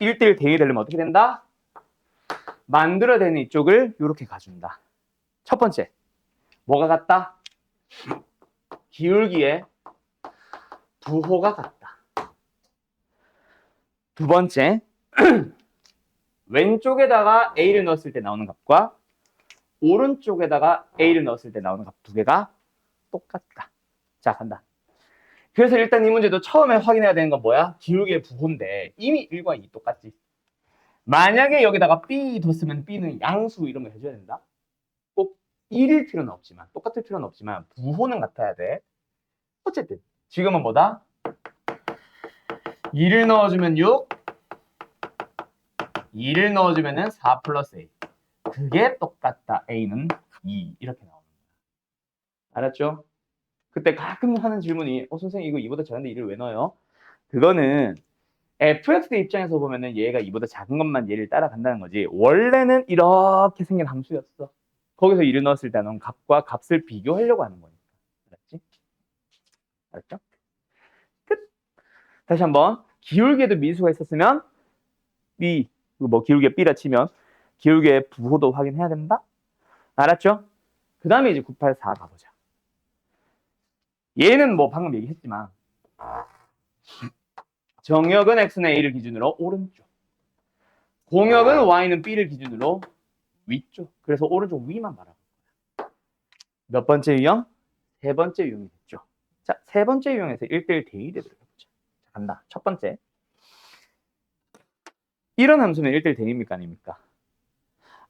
1대1 대응이 되려면 어떻게 된다? 만들어야 되는 이쪽을 이렇게 가준다. 첫 번째, 뭐가 같다? 기울기에 부호가 같다. 두 번째, 왼쪽에다가 A를 넣었을 때 나오는 값과 오른쪽에다가 A를 넣었을 때 나오는 값 두 개가 똑같다. 자, 간다. 그래서 일단 이 문제도 처음에 확인해야 되는 건 뭐야? 기울기의 부호인데 이미 1과 2 똑같지. 만약에 여기다가 B 뒀으면 B는 양수 이런 거 해줘야 된다. 꼭 1일 필요는 없지만, 똑같을 필요는 없지만 부호는 같아야 돼. 어쨌든 지금은 뭐다? 2를 넣어주면 6, 2를 넣어주면 4 플러스 A. 그게 똑같다. A는 2 이렇게 나오는 거야. 알았죠? 그때 가끔 하는 질문이 선생님 이거 2보다 작은데 2를 왜 넣어요? 그거는 fx 입장에서 보면은 얘가 2보다 작은 것만 얘를 따라간다는 거지. 원래는 이렇게 생긴 함수였어. 거기서 2를 넣었을 때는 값과 값을 비교하려고 하는 거니까. 알았지? 알았죠? 끝. 다시 한번 기울기에도 미수가 있었으면 B, 뭐 기울기에 B라 치면 기울기의 부호도 확인해야 된다. 알았죠? 그 다음에 이제 984 가보자. 얘는 뭐 방금 얘기했지만 정역은 x는 a를 기준으로 오른쪽, 공역은 y는 b를 기준으로 위쪽. 그래서 오른쪽 위만 바라볼 거야. 몇 번째 유형? 세 번째 유형이 됐죠. 자, 세 번째 유형에서 1대1 대입에 들어가보자. 자, 간다. 첫 번째. 이런 함수는 1대1 대입입니까? 아닙니까?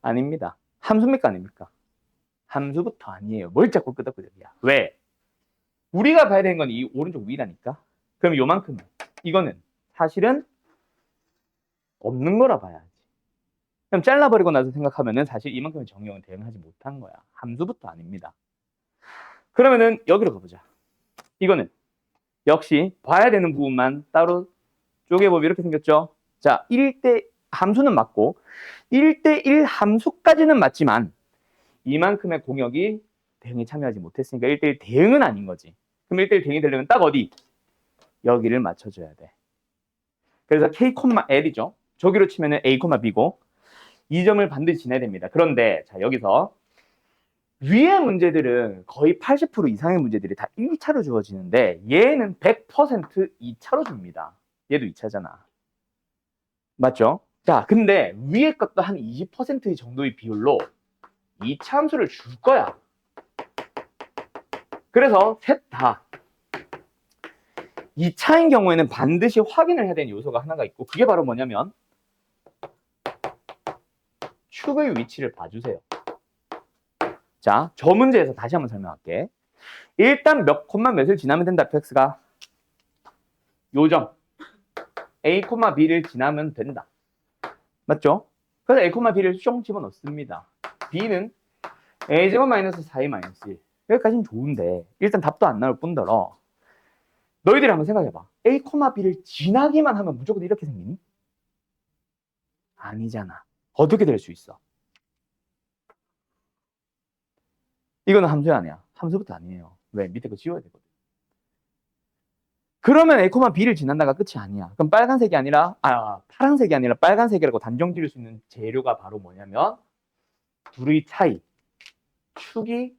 아닙니다. 함수입니까? 아닙니까? 함수부터 아니에요. 뭘 자꾸 끄덕끄덕이야. 왜? 우리가 봐야 되는 건 이 오른쪽 위라니까. 그럼 요만큼은 이거는 사실은 없는 거라 봐야지. 그럼 잘라버리고 나서 생각하면은 사실 이만큼의 정형은 대응하지 못한 거야. 함수부터 아닙니다. 그러면은 여기로 가보자. 이거는 역시 봐야 되는 부분만 따로 쪼개보면 이렇게 생겼죠. 자, 1대 함수는 맞고 1대1 함수까지는 맞지만 이만큼의 공역이 대응에 참여하지 못했으니까 1대1 대응은 아닌 거지. 그럼 1대1 대응이 되려면 딱 어디? 여기를 맞춰줘야 돼. 그래서 K, L이죠. 저기로 치면은 A, B고 이 점을 반드시 지나야 됩니다. 그런데 자 여기서 위의 문제들은 거의 80% 이상의 문제들이 다 1차로 주어지는데 얘는 100% 2차로 줍니다. 얘도 2차잖아. 맞죠? 자, 근데 위에 것도 한 20% 정도의 비율로 2차 함수를 줄 거야. 그래서 셋 다 2차인 경우에는 반드시 확인을 해야 되는 요소가 하나가 있고 그게 바로 뭐냐면 축의 위치를 봐주세요. 자, 저 문제에서 다시 한번 설명할게. 일단 몇 콤마 몇을 지나면 된다. fx가 요점 a, b를 지나면 된다. 맞죠? 그래서 a, b를 쫑 집어넣습니다. b는 a제곱 마이너스 4a 마이너스 1. 여기까지는 좋은데 일단 답도 안 나올 뿐더러 너희들이 한번 생각해봐. a, b를 지나기만 하면 무조건 이렇게 생기니? 아니잖아. 어떻게 될 수 있어? 이거는 함수 아니야. 함수부터 아니에요. 왜? 밑에 거 지워야 되거든. 그러면 a, b를 지난다가 끝이 아니야. 그럼 파란색이 아니라 빨간색이라고 단정 지을 수 있는 재료가 바로 뭐냐면 둘의 차이. 축이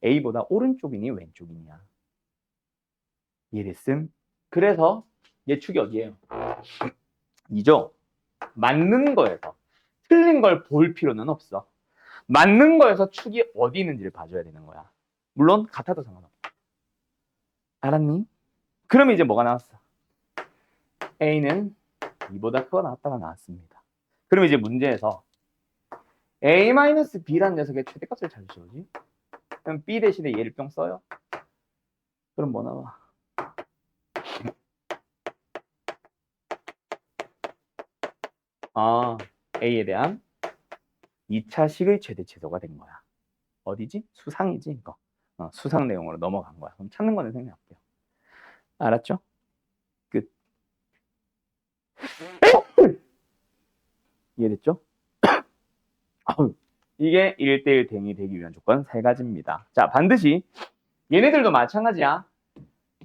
a보다 오른쪽이니 왼쪽이냐. 이해됐음? 그래서 얘 축이 어디예요? 이죠? 맞는 거에서 틀린 걸 볼 필요는 없어. 맞는 거에서 축이 어디 있는지를 봐줘야 되는 거야. 물론 같아도 상관없어. 알았니? 그럼 이제 뭐가 나왔어? A는 2보다 크거나 같다가 나왔습니다. 그럼 이제 문제에서 A-B라는 녀석의 최대값을 찾으시오지? 그럼 B 대신에 얘를 뿅 써요? 그럼 뭐 나와? A에 대한 2차 식의 최대 최소가 된 거야. 어디지? 수상이지 이거. 수상 내용으로 넘어간 거야. 그럼 찾는 거는 생략할게요. 알았죠? 끝. 이해됐죠? 이게 1대1 대응이 되기 위한 조건 세 가지입니다. 자, 반드시 얘네들도 마찬가지야.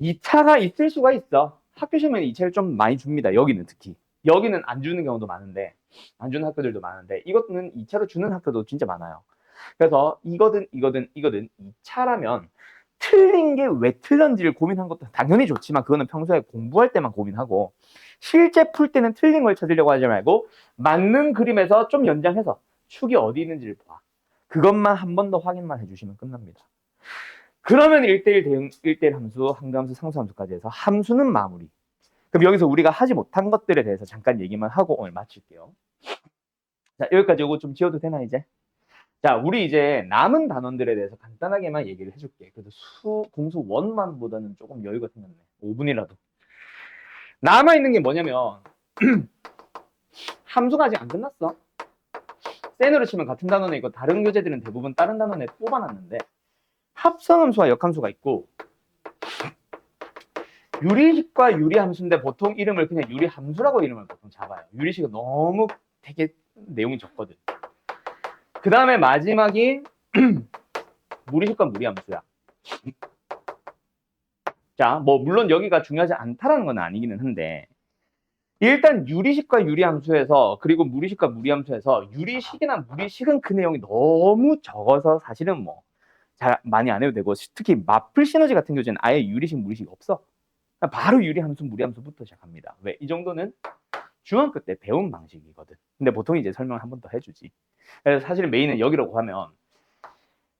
2차가 있을 수가 있어. 학교 시험에는 2차를 좀 많이 줍니다. 여기는 특히. 여기는 안 주는 경우도 많은데, 안 주는 학교들도 많은데, 이것은 2차로 주는 학교도 진짜 많아요. 그래서 이거든 2차라면 틀린 게 왜 틀렸는지를 고민한 것도 당연히 좋지만 그거는 평소에 공부할 때만 고민하고 실제 풀 때는 틀린 걸 찾으려고 하지 말고 맞는 그림에서 좀 연장해서 축이 어디 있는지를 봐. 그것만 한 번 더 확인만 해주시면 끝납니다. 그러면 1대1 대응, 1대1 함수, 한가함수, 상수함수까지 해서 함수는 마무리. 그럼 여기서 우리가 하지 못한 것들에 대해서 잠깐 얘기만 하고 오늘 마칠게요. 자, 여기까지 이거 좀 지워도 되나 이제? 자, 우리 이제 남은 단원들에 대해서 간단하게만 얘기를 해줄게. 그래도 공수 원만보다는 조금 여유가 생겼네. 5분이라도. 남아있는 게 뭐냐면 함수가 아직 안 끝났어. 센으로 치면 같은 단원에 있고 다른 교재들은 대부분 다른 단원에 뽑아놨는데 합성함수와 역함수가 있고 유리식과 유리함수인데 보통 이름을 그냥 유리함수라고 이름을 보통 잡아요. 유리식은 너무 되게 내용이 적거든. 그 다음에 마지막이 무리식과 무리함수야. 자, 뭐 물론 여기가 중요하지 않다라는 건 아니기는 한데 일단 유리식과 유리함수에서 그리고 무리식과 무리함수에서 유리식이나 무리식은 그 내용이 너무 적어서 사실은 뭐 잘 많이 안 해도 되고 특히 마플 시너지 같은 교재는 아예 유리식 무리식이 없어. 바로 유리함수 무리함수부터 시작합니다. 왜? 이 정도는 중학교 때 배운 방식이거든. 근데 보통 이제 설명을 한 번 더 해주지. 그래서 사실 메인은 여기라고 하면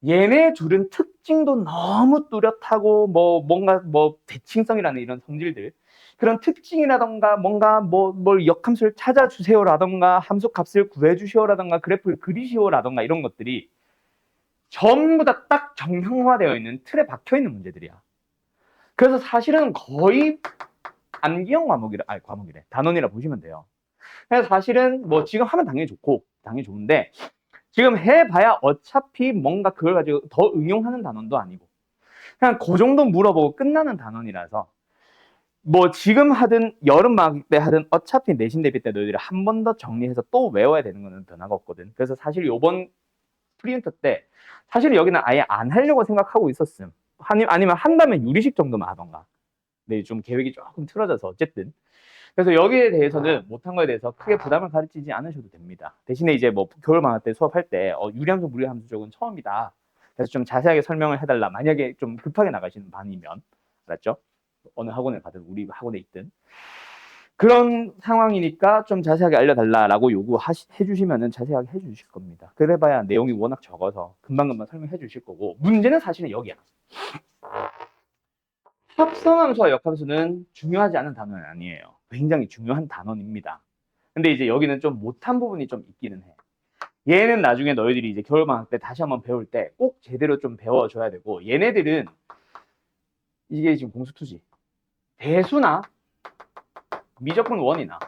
얘네 둘은 특징도 너무 뚜렷하고 뭔가 대칭성이라는 이런 성질들 그런 특징이라던가 뭔가 뭘 역함수를 찾아주세요라던가 함수값을 구해주시오라던가 그래프를 그리시오라던가 이런 것들이 전부 다 딱 정형화되어 있는 틀에 박혀있는 문제들이야. 그래서 사실은 거의 암기형 과목이래. 단원이라 보시면 돼요. 그래서 사실은 뭐 지금 하면 당연히 좋은데 지금 해봐야 어차피 뭔가 그걸 가지고 더 응용하는 단원도 아니고 그냥 그 정도 물어보고 끝나는 단원이라서 뭐 지금 하든 여름방학 때 하든 어차피 내신 대비 때 너희들이 한 번 더 정리해서 또 외워야 되는 거는 변화가 없거든. 그래서 사실 요번 프리인터 때 사실 여기는 아예 안 하려고 생각하고 있었음. 아니면 한다면 유리식 정도만 하던가. 네, 좀 계획이 조금 틀어져서 어쨌든 그래서 여기에 대해서는 못한 거에 대해서 크게 부담을 가지지 않으셔도 됩니다. 대신에 이제 뭐 겨울방학 때 수업할 때 유리함수, 무리함수 쪽은 처음이다. 그래서 좀 자세하게 설명을 해달라. 만약에 좀 급하게 나가시는 반이면 알았죠? 어느 학원에 가든 우리 학원에 있든 그런 상황이니까 좀 자세하게 알려달라라고 해주시면은 자세하게 해주실 겁니다. 그래봐야 내용이 워낙 적어서 금방금방 설명해 주실 거고, 문제는 사실은 여기야. 합성함수와 역함수는 중요하지 않은 단어는 아니에요. 굉장히 중요한 단어입니다. 근데 이제 여기는 좀 못한 부분이 좀 있기는 해. 얘는 나중에 너희들이 이제 겨울방학 때 다시 한번 배울 때 꼭 제대로 좀 배워줘야 되고, 얘네들은 이게 지금 공수2지. 대수나 미적분 1이나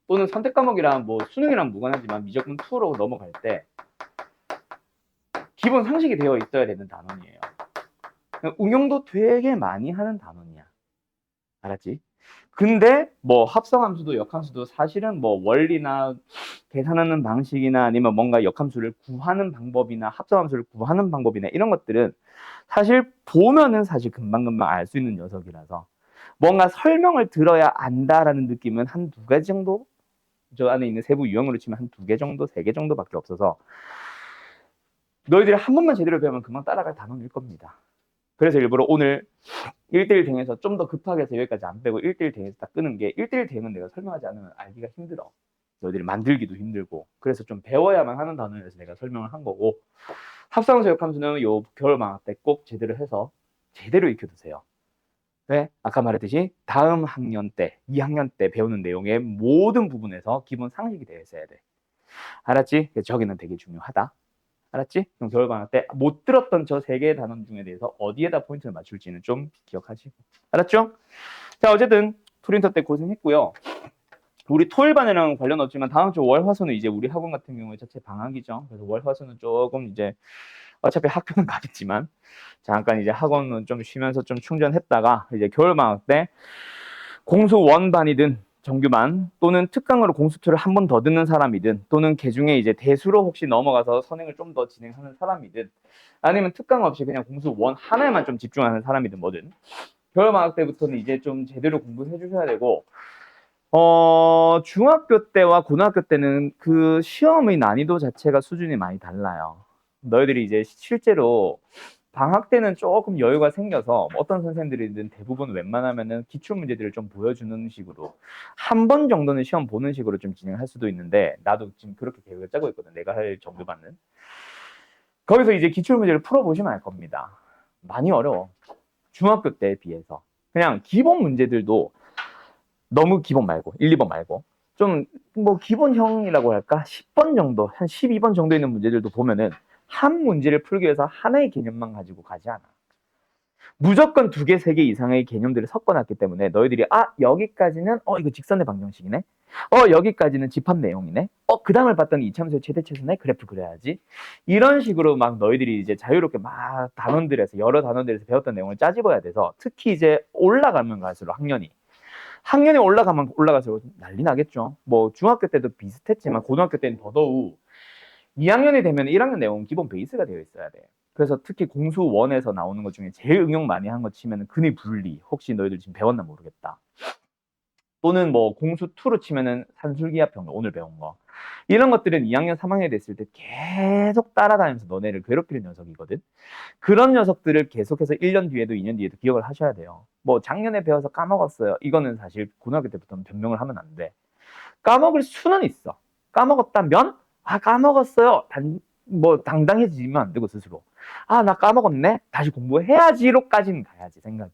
또는 선택 과목이랑 뭐 수능이랑 무관하지만 미적분 2로 넘어갈 때 기본 상식이 되어 있어야 되는 단원이에요. 응용도 되게 많이 하는 단원이야. 알았지? 근데 뭐 합성함수도 역함수도 사실은 뭐 원리나 계산하는 방식이나 아니면 뭔가 역함수를 구하는 방법이나 합성함수를 구하는 방법이나 이런 것들은 사실 보면은 사실 금방금방 알 수 있는 녀석이라서 뭔가 설명을 들어야 안다라는 느낌은 한 두 가지 정도? 저 안에 있는 세부 유형으로 치면 한 두 개 정도, 세 개 정도밖에 없어서 너희들이 한 번만 제대로 배우면 금방 따라갈 단원일 겁니다. 그래서 일부러 오늘 1대1 대응에서 좀 더 급하게 해서 여기까지 안 빼고 1대1 대응에서 딱 끄는 게 1대1 대응은 내가 설명하지 않으면 알기가 힘들어. 너희들이 만들기도 힘들고 그래서 좀 배워야만 하는 단어여서 내가 설명을 한 거고 합성함수 역함수는 요 겨울방학 때 꼭 제대로 해서 제대로 익혀두세요. 왜? 아까 말했듯이 다음 학년 때, 2학년 때 배우는 내용의 모든 부분에서 기본 상식이 되어 있어야 돼. 알았지? 저기는 되게 중요하다. 알았지? 그럼 겨울방학 때 못 들었던 저 세 개의 단원 중에 대해서 어디에다 포인트를 맞출지는 좀 기억하시고. 알았죠? 자, 어쨌든 프린터 때 고생했고요. 우리 토일반이랑 관련 없지만 다음 주 월, 화, 수는 이제 우리 학원 같은 경우에 자체 방학이죠. 그래서 월, 화, 수는 조금 이제 어차피 학교는 가겠지만 잠깐 이제 학원은 좀 쉬면서 좀 충전했다가 이제 겨울방학 때 공수 원반이든 정규반 또는 특강으로 공수2를 한 번 더 듣는 사람이든 또는 개중에 이제 대수로 혹시 넘어가서 선행을 좀 더 진행하는 사람이든 아니면 특강 없이 그냥 공수1 하나에만 좀 집중하는 사람이든 뭐든 겨울방학 때부터는 이제 좀 제대로 공부해 주셔야 되고 중학교 때와 고등학교 때는 그 시험의 난이도 자체가 수준이 많이 달라요. 너희들이 이제 실제로 방학 때는 조금 여유가 생겨서 어떤 선생님들이든 대부분 웬만하면은 기출 문제들을 좀 보여주는 식으로 한 번 정도는 시험 보는 식으로 좀 진행할 수도 있는데 나도 지금 그렇게 계획을 짜고 있거든. 내가 할 정도반은. 거기서 이제 기출 문제를 풀어보시면 알 겁니다. 많이 어려워. 중학교 때에 비해서. 그냥 기본 문제들도 너무 기본 말고 1, 2번 말고 좀 뭐 기본형이라고 할까? 10번 정도, 한 12번 정도 있는 문제들도 보면은 한 문제를 풀기 위해서 하나의 개념만 가지고 가지 않아. 무조건 2개, 3개 이상의 개념들을 섞어놨기 때문에 너희들이 여기까지는 이거 직선의 방정식이네. 여기까지는 집합 내용이네. 그 다음을 봤더니 이차함수의 최대 최소네. 그래프 그려야지. 이런 식으로 막 너희들이 이제 자유롭게 막 단원들에서 여러 단원들에서 배웠던 내용을 짜집어야 돼서 특히 이제 올라가면 갈수록 학년이 올라가면 올라갈수록 난리 나겠죠. 뭐 중학교 때도 비슷했지만 고등학교 때는 더더욱 2학년이 되면 1학년 내용은 기본 베이스가 되어 있어야 돼. 그래서 특히 공수 1에서 나오는 것 중에 제일 응용 많이 한 거 치면은 근의 분리. 혹시 너희들 지금 배웠나 모르겠다. 또는 뭐 공수 2로 치면은 산술기하평 오늘 배운 거. 이런 것들은 2학년, 3학년이 됐을 때 계속 따라다니면서 너네를 괴롭히는 녀석이거든. 그런 녀석들을 계속해서 1년 뒤에도 2년 뒤에도 기억을 하셔야 돼요. 뭐 작년에 배워서 까먹었어요. 이거는 사실 고등학교 때부터는 변명을 하면 안 돼. 까먹을 수는 있어. 까먹었다면 까먹었어요. 뭐 당당해지면 안 되고 스스로. 나 까먹었네. 다시 공부해야지로까지는 가야지 생각이.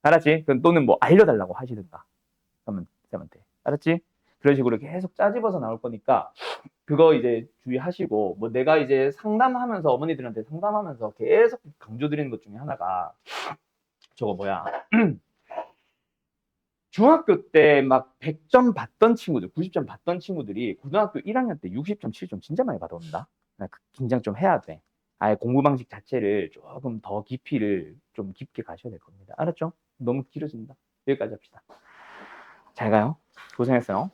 알았지? 또는 뭐 알려달라고 하시든가. 그러면 쌤한테. 알았지? 그런 식으로 계속 짜집어서 나올 거니까 그거 이제 주의하시고 뭐 내가 이제 상담하면서 어머니들한테 상담하면서 계속 강조드리는 것 중에 하나가 저거 뭐야 중학교 때 막 100점 받던 친구들 90점 받던 친구들이 고등학교 1학년 때 60점 7점 진짜 많이 받아온다. 긴장 좀 해야 돼. 아예 공부 방식 자체를 조금 더 깊이를 좀 깊게 가셔야 될 겁니다. 알았죠? 너무 길어진다. 여기까지 합시다. 잘 가요. 고생했어요.